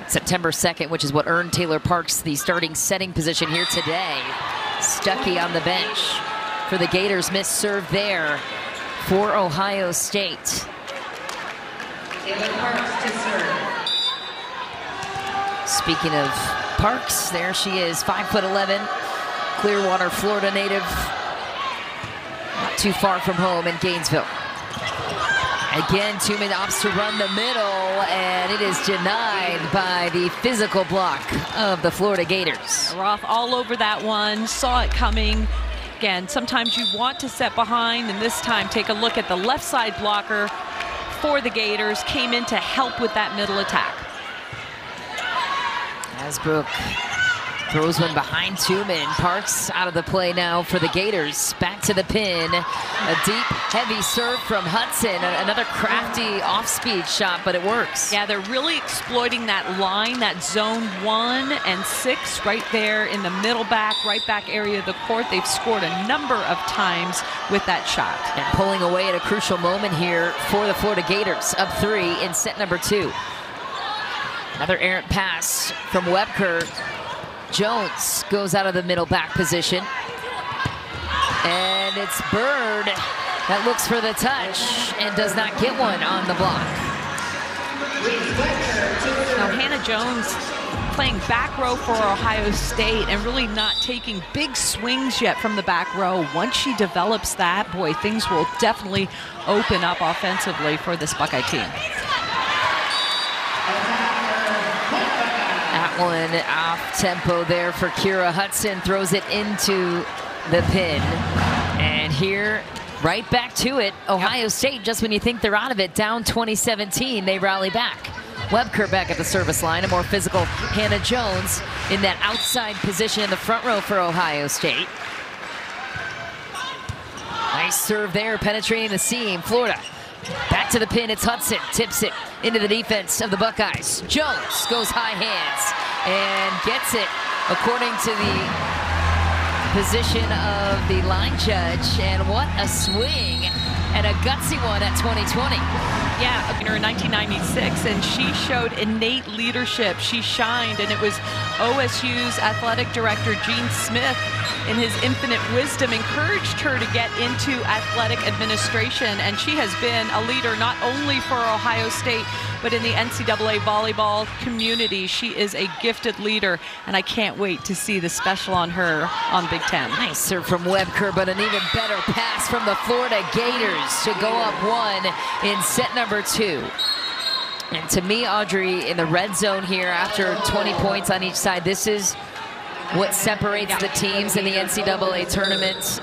September 2nd, which is what earned Taylor Parks the starting setting position here today. Stuckey on the bench for the Gators. Missed serve there for Ohio State. Taylor Parks to serve. Speaking of Parks, there she is, 5'11", Clearwater, Florida native, not too far from home in Gainesville. Again, Tumen opts to run the middle, and it is denied by the physical block of the Florida Gators. Roth all over that one, saw it coming. Again, sometimes you want to set behind, and this time take a look at the left side blocker for the Gators. Came in to help with that middle attack. Asbrook throws one behind Tumen. Parks out of the play now for the Gators. Back to the pin. A deep, heavy serve from Hudson. Another crafty off-speed shot, but it works. Yeah, they're really exploiting that line, that zone 1 and 6 right there in the middle back, right back area of the court. They've scored a number of times with that shot. And pulling away at a crucial moment here for the Florida Gators. Up 3 in set number 2. Another errant pass from Webker. Jones goes out of the middle back position. And it's Bird that looks for the touch and does not get one on the block. Now Hannah Jones playing back row for Ohio State and really not taking big swings yet from the back row. Once she develops that, boy, things will definitely open up offensively for this Buckeye team. That one off tempo there for Kira Hudson, throws it into the pin. And here, right back to it, Ohio State, just when you think they're out of it, down 2017, they rally back. Webker back at the service line. A more physical Hannah Jones in that outside position in the front row for Ohio State. Nice serve there, penetrating the seam. Florida back to the pin. It's Hudson. Tips it into the defense of the Buckeyes. Jones goes high hands and gets it according to the position of the line judge. And what a swing and a gutsy one at 2020. Yeah, in 1996, and she showed innate leadership. She shined, and it was OSU's athletic director, Gene Smith, in his infinite wisdom, encouraged her to get into athletic administration, and she has been a leader not only for Ohio State, but in the NCAA volleyball community. She is a gifted leader, and I can't wait to see the special on her on Big Ten. Nice serve from Webker, but an even better pass from the Florida Gators to go up 1 in set number 2. And to me, Audrey, in the red zone here after 20 points on each side, this is what separates the teams in the NCAA tournament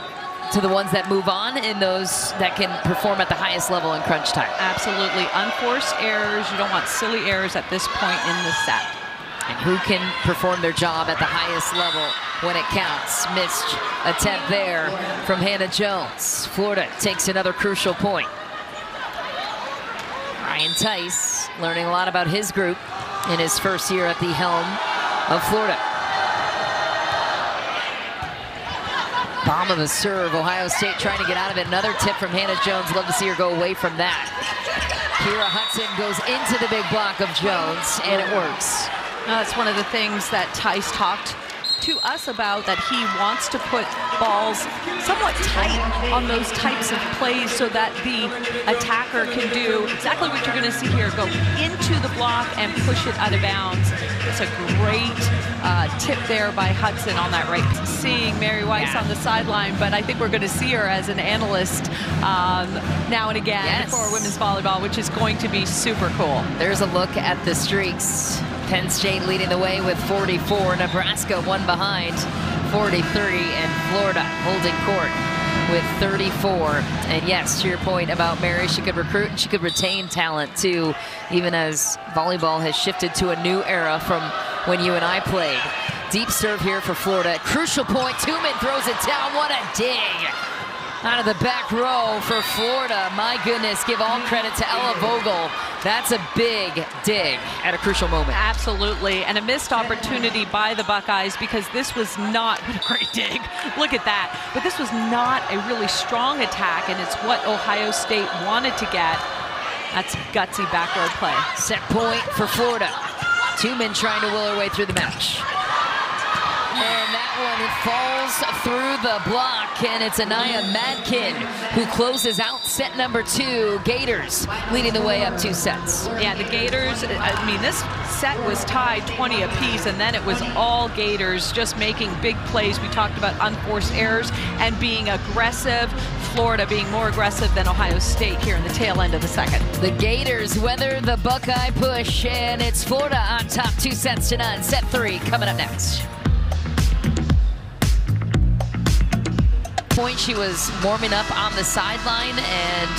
to the ones that move on and those that can perform at the highest level in crunch time. Absolutely. Unforced errors. You don't want silly errors at this point in the set. And who can perform their job at the highest level when it counts? Missed attempt there from Hannah Jones. Florida takes another crucial point. Ryan Tice learning a lot about his group in his first year at the helm of Florida. Bomb of a serve. Ohio State trying to get out of it. Another tip from Hannah Jones. Love to see her go away from that. Kira Hudson goes into the big block of Jones, and it works. That's one of the things that Tice talked to us about, that he wants to put balls somewhat tight on those types of plays so that the attacker can do exactly what you're going to see here, go into the block and push it out of bounds. It's a great tip there by Hudson on that right. Seeing Mary Weiss on the sideline, but I think we're going to see her as an analyst now and again for women's volleyball, which is going to be super cool. There's a look at the streaks. Penn State leading the way with 44. Nebraska one behind, 43, and Florida holding court with 34. And yes, to your point about Mary, she could recruit and she could retain talent too, even as volleyball has shifted to a new era from when you and I played. Deep serve here for Florida. Crucial point. Tooman throws it down. What a dig out of the back row for Florida. My goodness, give all credit to Ella Vogel. That's a big dig at a crucial moment. Absolutely, and a missed opportunity by the Buckeyes, because this was not, what a great dig, look at that. But this was not a really strong attack, and it's what Ohio State wanted to get. That's gutsy back row play. Set point for Florida. Tooman trying to will her way through the match. And that one falls through the block, and it's Anaya Madkin who closes out set number 2. Gators leading the way up 2 sets. Yeah, the Gators, I mean, this set was tied 20 apiece, and then it was all Gators just making big plays. We talked about unforced errors and being aggressive. Florida being more aggressive than Ohio State here in the tail end of the second. The Gators weather the Buckeye push, and it's Florida on top 2 sets to none. Set 3 coming up next. Point, she was warming up on the sideline, and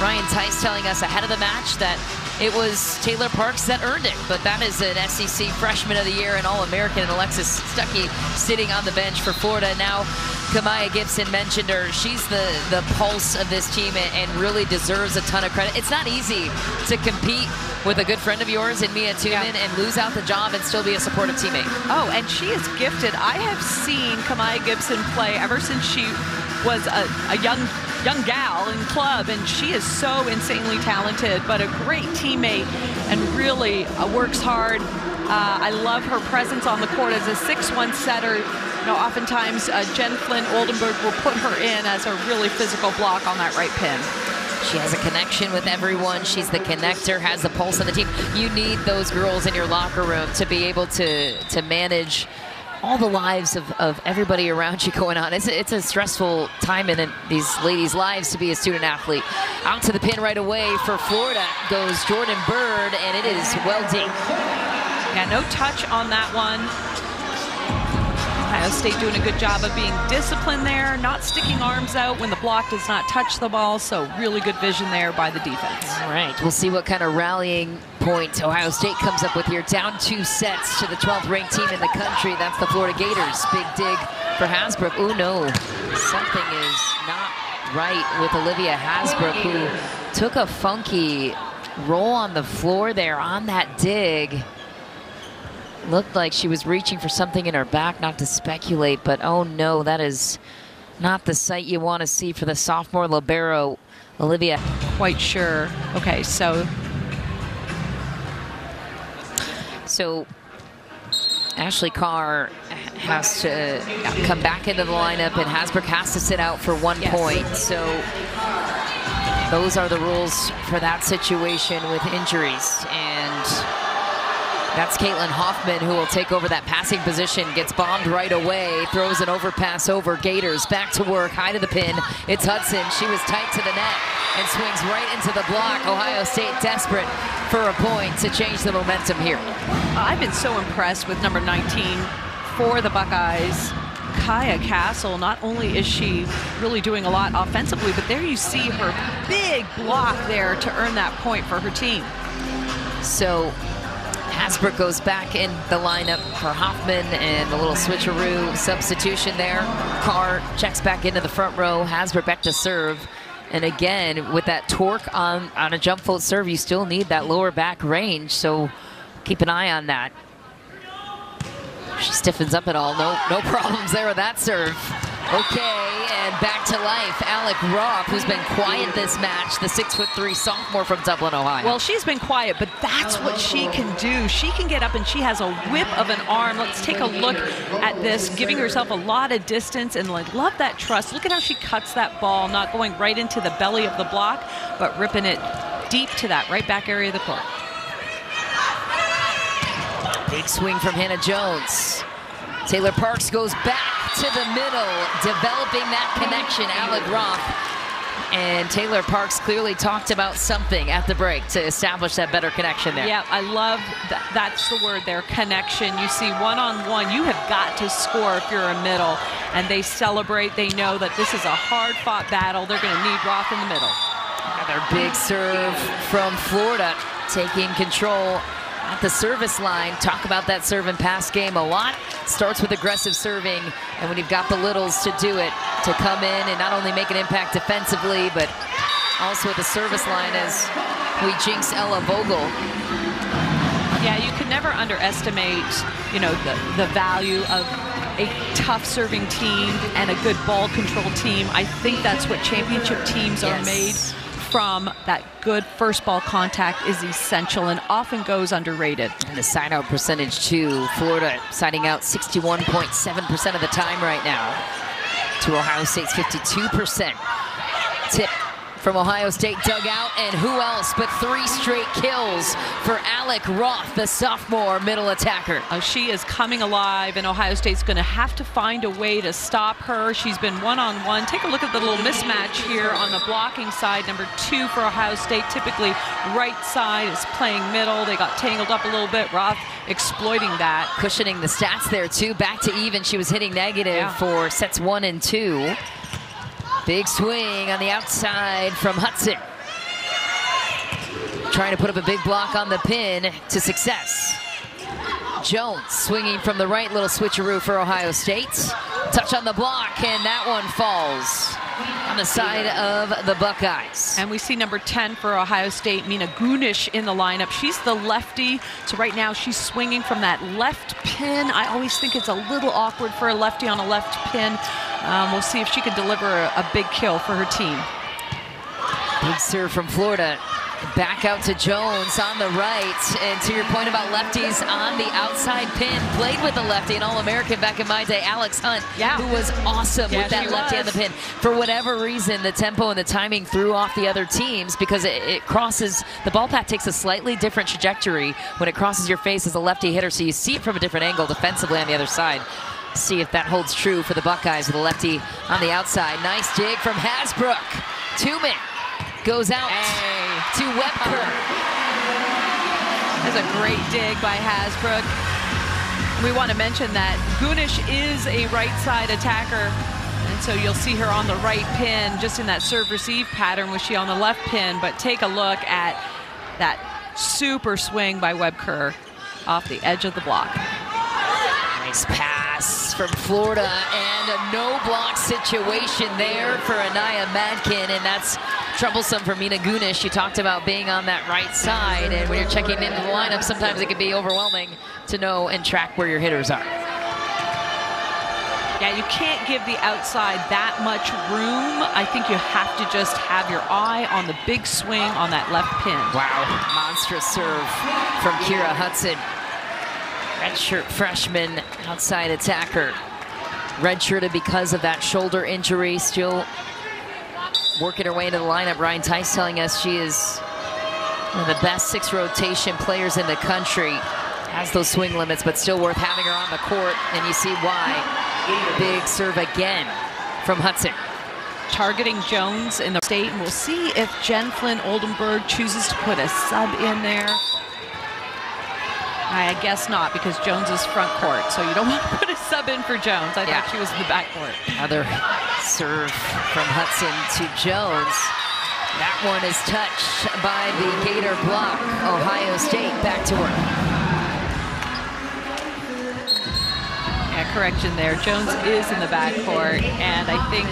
Ryan Tice telling us ahead of the match that it was Taylor Parks that earned it, but that is an SEC Freshman of the Year and All-American, and Alexis Stuckey sitting on the bench for Florida. Now, Kamaya Gibson mentioned her. She's the pulse of this team and really deserves a ton of credit. It's not easy to compete with a good friend of yours in Mia Tooman and lose out the job and still be a supportive teammate. Oh, and she is gifted. I have seen Kamaya Gibson play ever since she was a young gal in club, and she is so insanely talented, but a great teammate and really works hard. I love her presence on the court as a 6'1" setter. You know, oftentimes Jen Flynn Oldenburg will put her in as a really physical block on that right pin. She has a connection with everyone. She's the connector, has the pulse of the team. You need those girls in your locker room to be able to manage all the lives of everybody around you going on. It's a stressful time in these ladies' lives to be a student athlete. Out to the pin right away for Florida goes Jordan Bird, and it is well deep. Yeah, no touch on that one. Ohio State doing a good job of being disciplined there, not sticking arms out when the block does not touch the ball, so really good vision there by the defense. All right, we'll see what kind of rallying point. Ohio State comes up with here, down 2 sets to the 12th ranked team in the country. That's the Florida Gators. Big dig for Hasbrook. Oh no, something is not right with Olivia Hasbrook, who took a funky roll on the floor there on that dig. Looked like she was reaching for something in her back, not to speculate, but oh no, that is not the sight you want to see for the sophomore libero, Olivia. Quite sure. Okay, so Ashley Carr has to come back into the lineup, and Hasbrook has to sit out for 1 point. So those are the rules for that situation with injuries. And that's Caitlin Hoffman, who will take over that passing position, gets bombed right away, throws an overpass over. Gators back to work, high to the pin. It's Hudson. She was tight to the net and swings right into the block. Ohio State desperate for a point to change the momentum here. I've been so impressed with number 19 for the Buckeyes, Kaya Castle. Not only is she really doing a lot offensively, but there you see her big block there to earn that point for her team. So Hasbrook goes back in the lineup for Hoffman, and a little switcheroo substitution there. Carr checks back into the front row. Hasbrook back to serve. And again, with that torque on a jump float serve, you still need that lower back range. So keep an eye on that. She stiffens up at all. No problems there with that serve. Okay, and back to life. Alec Roth, who's been quiet this match, the 6'3" sophomore from Dublin, Ohio. Well, she's been quiet, but that's what she can do. She can get up, and she has a whip of an arm. Let's take a look at this, giving herself a lot of distance, and love that trust. Look at how she cuts that ball, not going right into the belly of the block, but ripping it deep to that right back area of the court. Big swing from Hannah Jones. Taylor Parks goes back to the middle, developing that connection. Alec Roth and Taylor Parks clearly talked about something at the break to establish that better connection there. Yeah, I love that. That's the word there, connection. You see one-on-one, you have got to score if you're a middle, and they celebrate. They know that this is a hard-fought battle. They're going to need Roth in the middle. Another big serve from Florida, taking control at the service line. Talk about that serve and pass game a lot. Starts with aggressive serving, and when you've got the littles to do it, to come in and not only make an impact defensively, but also at the service line as we jinx Ella Vogel. Yeah, you can never underestimate, the value of a tough serving team and a good ball control team. I think that's what championship teams are made from. That good first ball contact is essential and often goes underrated. And the side out percentage too. Florida siding out 61.7% of the time right now to Ohio State's 52%. Tip from Ohio State dugout, and who else but 3 straight kills for Alec Roth, the sophomore middle attacker. She is coming alive, and Ohio State's going to have to find a way to stop her. She's been one-on-one. Take a look at the little mismatch here on the blocking side. Number 2 for Ohio State, typically right side, is playing middle. They got tangled up a little bit. Roth exploiting that. Cushioning the stats there too. Back to even. She was hitting negative for sets 1 and 2. Big swing on the outside from Hudson. Trying to put up a big block on the pin to success. Jones swinging from the right, little switcheroo for Ohio State. Touch on the block, and that one falls on the side of the Buckeyes. And we see number 10 for Ohio State, Mina Gunish, in the lineup. She's the lefty, so right now she's swinging from that left pin. I always think it's a little awkward for a lefty on a left pin. We'll see if she can deliver a big kill for her team. Big serve from Florida. Back out to Jones on the right. And to your point about lefties on the outside pin, played with the lefty, an All-American back in my day, Alex Hunt, who was awesome with that lefty on the pin. For whatever reason, the tempo and the timing threw off the other teams because it crosses, the ball path takes a slightly different trajectory when it crosses your face as a lefty hitter, so you see it from a different angle defensively on the other side. See if that holds true for the Buckeyes with a lefty on the outside. Nice dig from Hasbrook. Two-man goes out to Webker. That's a great dig by Hasbrook. We want to mention that Gunish is a right side attacker, and so you'll see her on the right pin just in that serve receive pattern. Was she on the left pin? But take a look at that Super swing by Webb Kerr off the edge of the block. Nice pass from Florida, and a no-block situation there for Anaya Madkin, and that's troublesome for Mina Gunish. You talked about being on that right side, and when you're checking into the lineup, sometimes it can be overwhelming to know and track where your hitters are. Yeah, you can't give the outside that much room. I think you have to just have your eye on the big swing on that left pin. Wow, monstrous serve from Kira Hudson. Redshirt freshman outside attacker. Redshirted because of that shoulder injury, still working her way into the lineup. Ryan Tice telling us she is one of the best 6 rotation players in the country. Has those swing limits, but still worth having her on the court, and you see why. Big serve again from Hudson. Targeting Jones in the state, and we'll see if Jen Flynn Oldenburg chooses to put a sub in there. I guess not, because Jones is front court, so you don't want to put a sub in for Jones. I thought she was in the back court. Another serve from Hudson to Jones. That one is touched by the Gator block. Ohio State back to work. Yeah, correction there. Jones is in the back court, and I think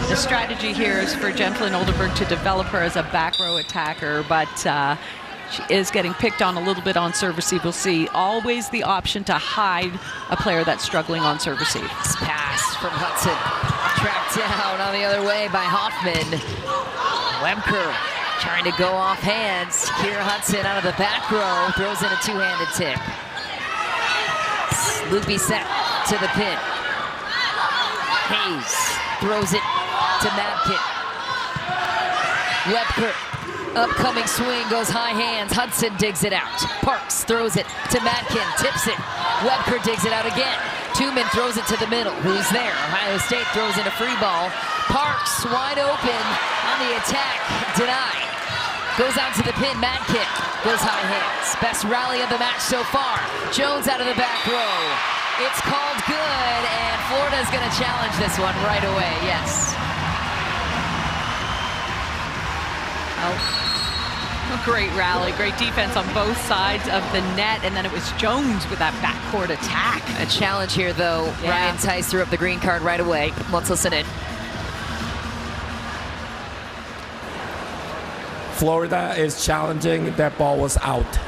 the strategy here is for Jen Flynn Oldenburg to develop her as a back row attacker, but she is getting picked on a little bit on serve receive. We'll see. Always the option to hide a player that's struggling on serve receive. This pass from Hudson, tracked down on the other way by Hoffman. Webb Kerr trying to go off hands. Kira Hudson out of the back row, throws in a two-handed tip. Loopy set to the pin. Hayes throws it to Madkin. Webb Kerr. Upcoming swing goes high hands. Hudson digs it out. Parks throws it to Madkin, tips it. Webb Kerr digs it out again. Tooman throws it to the middle. Who's there? Ohio State throws in a free ball. Parks wide open on the attack. Denied. Goes out to the pin. Madkin goes high hands. Best rally of the match so far. Jones out of the back row. It's called good, and Florida's going to challenge this one right away. Yes. Great rally, great defense on both sides of the net, and then it was Jones with that backcourt attack. A challenge here, though. Yeah. Ryan Tice threw up the green card right away. Let's listen in. Florida is challenging. That ball was out.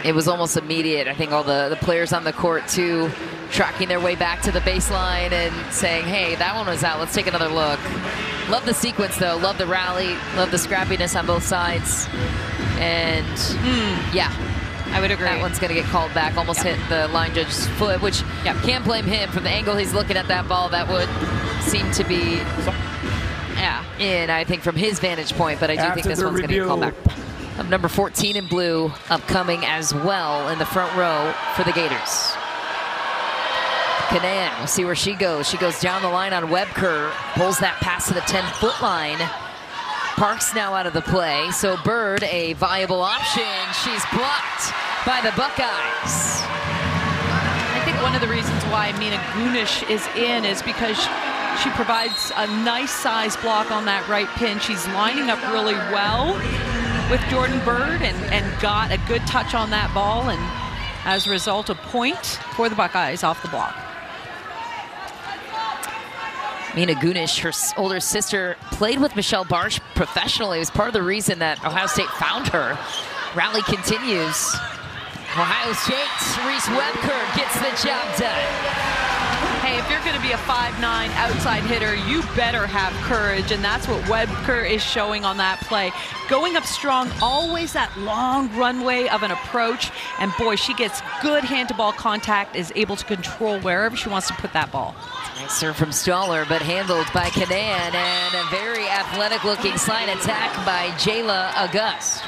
It was almost immediate. I think all the players on the court, too, tracking their way back to the baseline and saying, hey, that one was out. Let's take another look. Love the sequence, though. Love the rally. Love the scrappiness on both sides. And, yeah. I would agree. That one's going to get called back. Almost hit the line judge's foot, which can't blame him. From the angle he's looking at that ball, that would seem to be in, I think, from his vantage point. But I do think this one's going to get called back. Number 14 in blue upcoming as well in the front row for the Gators. Canan, we'll see where she goes. She goes down the line on Webb Kerr, pulls that pass to the 10-foot line. Parks now out of the play, so Bird, a viable option. She's blocked by the Buckeyes. I think one of the reasons why Mina Gunish is in is because she provides a nice size block on that right pin. She's lining up really well with Jordan Bird and got a good touch on that ball, and as a result, a point for the Buckeyes off the block. Mina Gunish, her older sister, played with Michelle Barsh professionally. It was part of the reason that Ohio State found her. Rally continues. Ohio State, Reese Webb Kerr gets the job done. Hey, if you're going to be a 5'9" outside hitter, you better have courage, and that's what Webb Kerr is showing on that play. Going up strong, always that long runway of an approach, and boy, she gets good hand-to-ball contact, is able to control wherever she wants to put that ball. Nice serve from Stoller, but handled by Canan, and a very athletic-looking slide attack by Jayla August.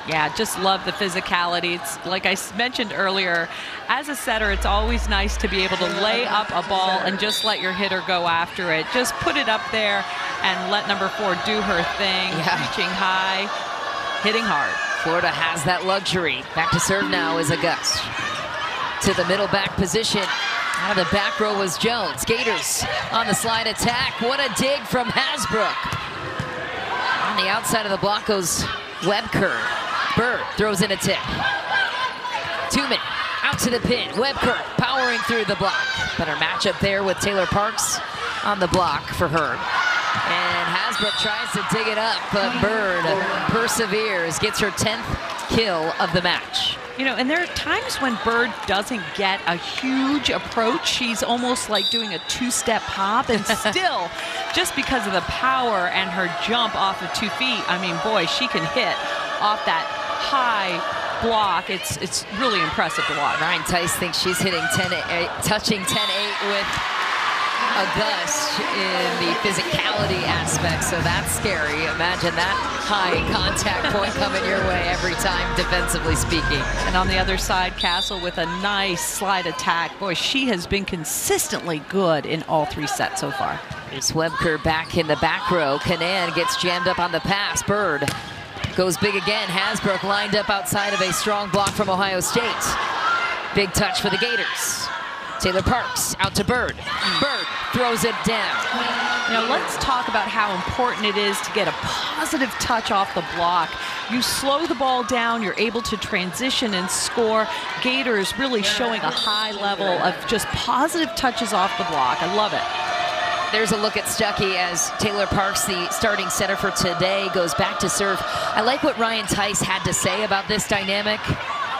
Yeah, just love the physicality. It's like I mentioned earlier, as a setter, it's always nice to be able to lay up a ball and just let your hitter go after it. Just put it up there and let number 4 do her thing, reaching high, hitting hard. Florida has that luxury. Back to serve now is August. To the middle back position. Out of the back row was Jones. Gators on the slide attack. What a dig from Hasbrook. On the outside of the block goes Webker. Bird throws in a tip. Tuman out to the pin. Webker powering through the block. Better matchup there with Taylor Parks on the block for her. And Hasbrook tries to dig it up, but Bird perseveres, gets her 10th kill of the match. You know, and there are times when Bird doesn't get a huge approach. She's almost like doing a two-step hop, and still, just because of the power and her jump off of 2 feet, I mean, boy, she can hit off that high block. It's really impressive to watch. Ryan Tice thinks she's hitting 10-8, touching 10-8 with a gust in the physicality aspect, so that's scary. Imagine that high contact point coming your way every time, defensively speaking. And on the other side, Castle with a nice slide attack. Boy, she has been consistently good in all 3 sets so far. Here's Webker back in the back row. Kanan gets jammed up on the pass. Bird goes big again. Hasbrook lined up outside of a strong block from Ohio State. Big touch for the Gators. Taylor Parks out to Bird. Bird throws it down. You know, let's talk about how important it is to get a positive touch off the block. You slow the ball down, you're able to transition and score. Gators really showing a high level of just positive touches off the block. I love it. There's a look at Stuckey as Taylor Parks, the starting center for today, goes back to serve. I like what Ryan Tice had to say about this dynamic.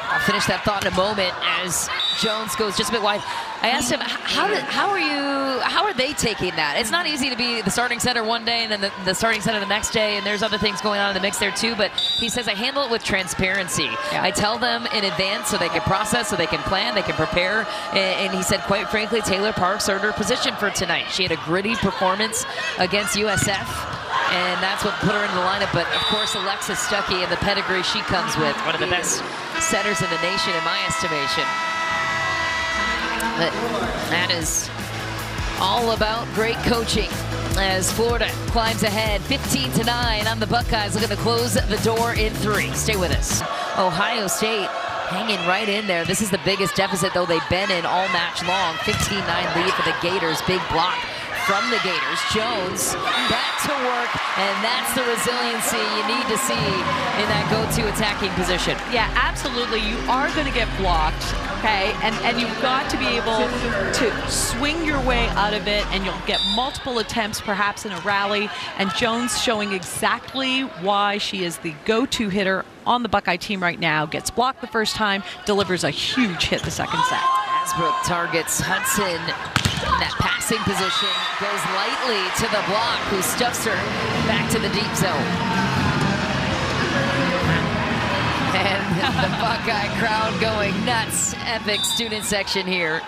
I'll finish that thought in a moment as Jones goes just a bit wide. I asked him, how are they taking that? It's not easy to be the starting center one day and then the starting center the next day, and there's other things going on in the mix there too, but he says, I handle it with transparency. Yeah. I tell them in advance so they can process, so they can plan, they can prepare, and he said, quite frankly, Taylor Parks earned her position for tonight. She had a gritty performance against USF, and that's what put her in the lineup, but of course Alexis Stuckey and the pedigree she comes with, one of the best setters in the nation in my estimation. But that is all about great coaching as Florida climbs ahead 15-9 on the Buckeyes, looking to close the door in 3. Stay with us. Ohio State hanging right in there. This is the biggest deficit, though, they've been in all match long. 15-9 lead for the Gators. Big block from the Gators. Jones back to work, and that's the resiliency you need to see in that go-to attacking position. Yeah, absolutely. You are going to get blocked, okay? And you've got to be able to swing your way out of it, and you'll get multiple attempts perhaps in a rally. And Jones showing exactly why she is the go-to hitter on the Buckeye team right now. Gets blocked the first time, delivers a huge hit the second set. Hasbrook targets Hudson in that passing position, goes lightly to the block, who stuffs her back to the deep zone. And the Buckeye crowd going nuts. Epic student section here.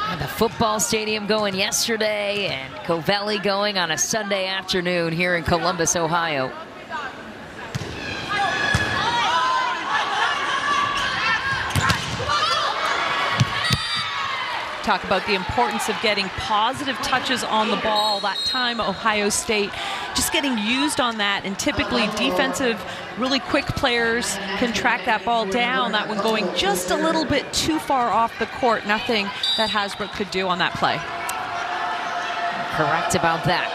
And the football stadium going yesterday, and Covelli going on a Sunday afternoon here in Columbus, Ohio. Talk about the importance of getting positive touches on the ball. That time Ohio State just getting used on that, and typically defensive, really quick players can track that ball down. That one going just a little bit too far off the court. Nothing that Hasbrook could do on that play. Correct about that.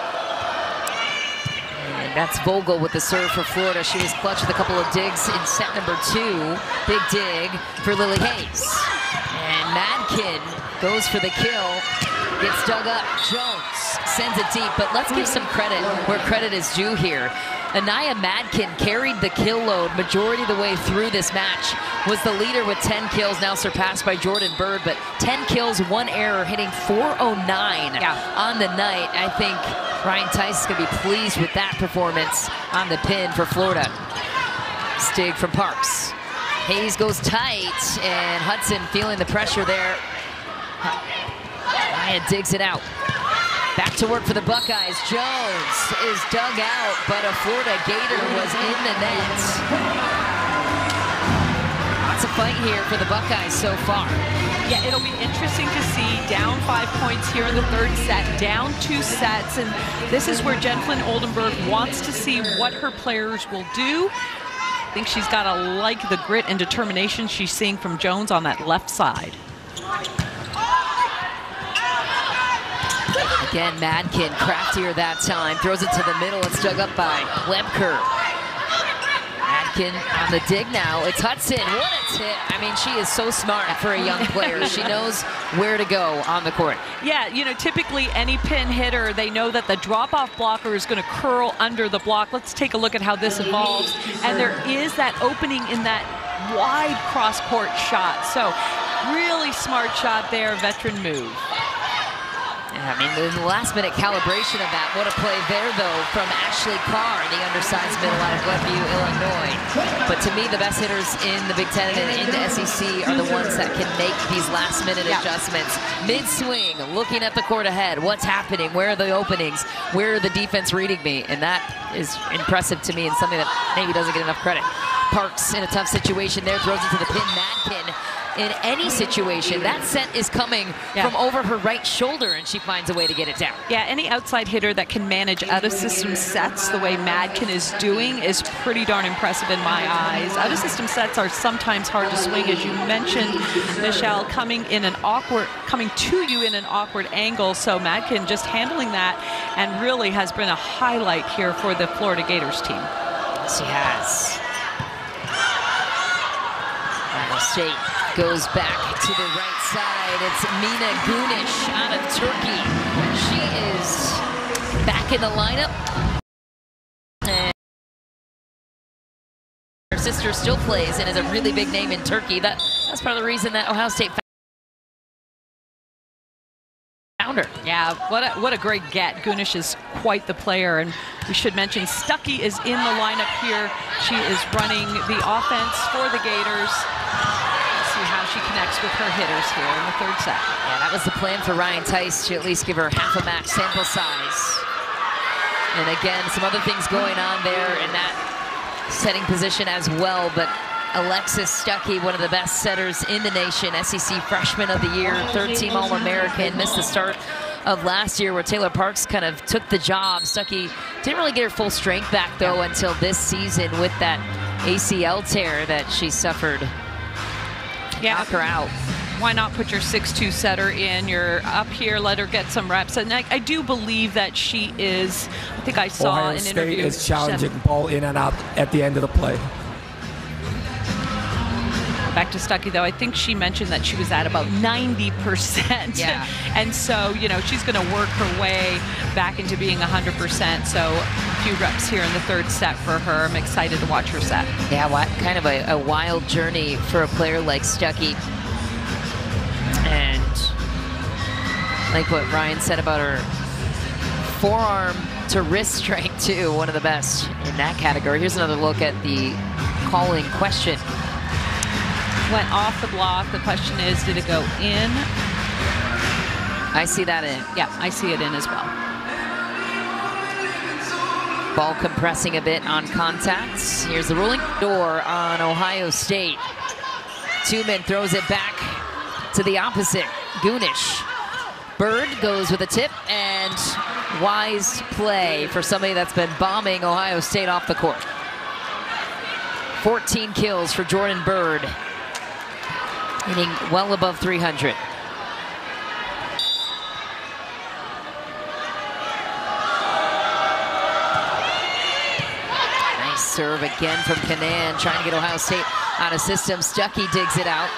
And that's Vogel with the serve for Florida. She was clutch with a couple of digs in set number 2. Big dig for Lily Hayes. And Madkin goes for the kill, gets dug up. Jones sends it deep, but let's give some credit where credit is due here. Anaya Madkin carried the kill load majority of the way through this match, was the leader with 10 kills, now surpassed by Jordan Bird, but 10 kills, 1 error, hitting 409 on the night. I think Ryan Tice is going to be pleased with that performance on the pin for Florida. Stig from Parks. Hayes goes tight, and Hudson feeling the pressure there. Ryan digs it out. Back to work for the Buckeyes. Jones is dug out, but a Florida Gator was in the net. Lots of fight here for the Buckeyes so far. Yeah, it'll be interesting to see. Down 5 points here in the third set, down 2 sets, and this is where Jen Flynn Oldenburg wants to see what her players will do. I think she's got to like the grit and determination she's seeing from Jones on that left side. Again, Madkin, craftier that time, throws it to the middle. It's dug up by Lebker. Madkin on the dig now. It's Hudson. What a tip. I mean, she is so smart for a young player. She knows where to go on the court. Yeah, you know, typically any pin hitter, they know that the drop-off blocker is going to curl under the block. Let's take a look at how this evolves. And there is that opening in that wide cross-court shot. So really smart shot there, veteran move. I mean, the last-minute calibration of that. What a play there, though, from Ashley Carr, the undersized middle out of Glenview, Illinois. But to me, the best hitters in the Big Ten and in the SEC are the ones that can make these last-minute adjustments. Mid-swing, looking at the court ahead. What's happening? Where are the openings? Where are the defense reading me? And that is impressive to me and something that maybe doesn't get enough credit. Parks in a tough situation there, throws it to the pin. Madkin. In any situation, that set is coming from over her right shoulder, and she finds a way to get it down. Yeah, any outside hitter that can manage out-of-system sets the way Madkin is doing is pretty darn impressive in my eyes. Out-of-system sets are sometimes hard to swing, as you mentioned, Michelle, coming to you in an awkward angle. So Madkin just handling that and really has been a highlight here for the Florida Gators team. She has. Ohio State goes back to the right side. It's Mina Gunish out of Turkey. She is back in the lineup. And her sister still plays and is a really big name in Turkey. That's part of the reason that Ohio State found her. Yeah, what a great get. Gunish is quite the player, and we should mention Stuckey is in the lineup here. She is running the offense for the Gators. How she connects with her hitters here in the third set. Yeah, that was the plan for Ryan Tice, to at least give her half a match sample size. And again, some other things going on there in that setting position as well, but Alexis Stuckey, one of the best setters in the nation, SEC Freshman of the Year, third-team All-American, missed the start of last year where Taylor Parks kind of took the job. Stuckey didn't really get her full strength back, though, until this season with that ACL tear that she suffered. Knock her out. Why not put your 6'2" setter in? You're up here, let her get some reps. And I do believe that she is, I think I saw Ohio an State interview. is challenging ball in and out at the end of the play. Back to Stuckey, though, I think she mentioned that she was at about 90%. Yeah. And so, you know, she's going to work her way back into being 100%. So a few reps here in the third set for her. I'm excited to watch her set. Yeah, kind of a wild journey for a player like Stuckey. And like what Ryan said about her forearm to wrist strength, too, one of the best in that category. Here's another look at the calling question. Went off the block. The question is, did it go in? I see that in. Yeah, I see it in as well. Ball compressing a bit on contacts. Here's the ruling door on Ohio State. Tuman throws it back to the opposite. Gunish. Bird goes with a tip, and wise play for somebody that's been bombing Ohio State off the court. 14 kills for Jordan Bird, hitting well above 300. Nice serve again from Kanan, trying to get Ohio State out of system. Stuckey digs it out.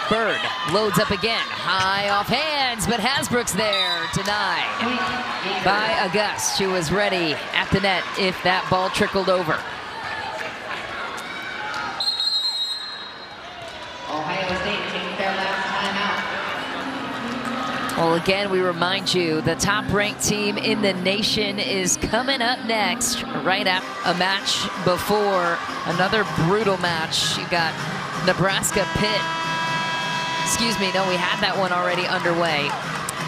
Bird loads up again, high off hands, but Hasbrook's there, denied by August, who was ready at the net if that ball trickled over. Well, again, we remind you, the top-ranked team in the nation is coming up next, right at a match before another brutal match. You got Nebraska Pitt. Excuse me, no, we had that one already underway.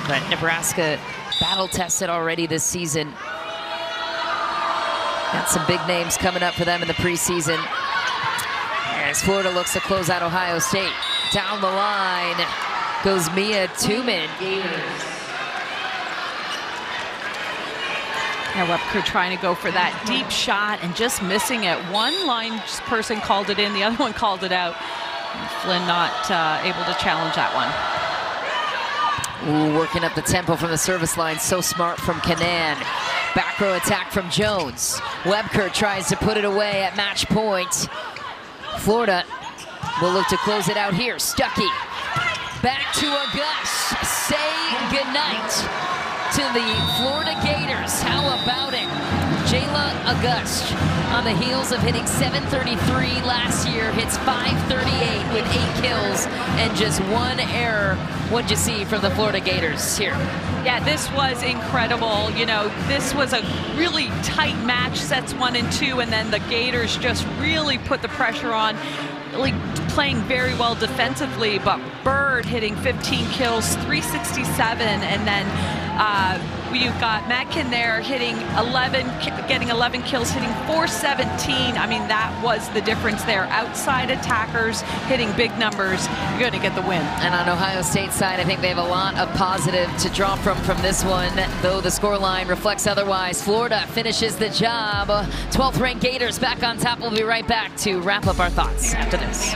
But Nebraska battle-tested already this season. Got some big names coming up for them in the preseason. As Florida looks to close out Ohio State. Down the line goes Mia Tuman. Now Webker trying to go for that deep shot and just missing it. One line person called it in, the other one called it out. And Flynn not able to challenge that one. Ooh, working up the tempo from the service line. So smart from Canaan. Back row attack from Jones. Webker tries to put it away at match point. Florida will look to close it out here. Stuckey back to Auguste. Say goodnight to the Florida Gators. How about it? Jayla Auguste, on the heels of hitting .733 last year, hits .538 with 8 kills and just 1 error. What'd you see from the Florida Gators here? Yeah, this was incredible. You know, this was a really tight match, sets 1 and 2, and then the Gators just really put the pressure on, really playing very well defensively, but Bird hitting 15 kills, 367, and then you've got Metkin there hitting getting 11 kills, hitting 417. I mean, that was the difference there. Outside attackers hitting big numbers, you're going to get the win. And on Ohio State's side, I think they have a lot of positive to draw from this one, though the scoreline reflects otherwise. Florida finishes the job. 12th ranked Gators back on top. We'll be right back to wrap up our thoughts after this.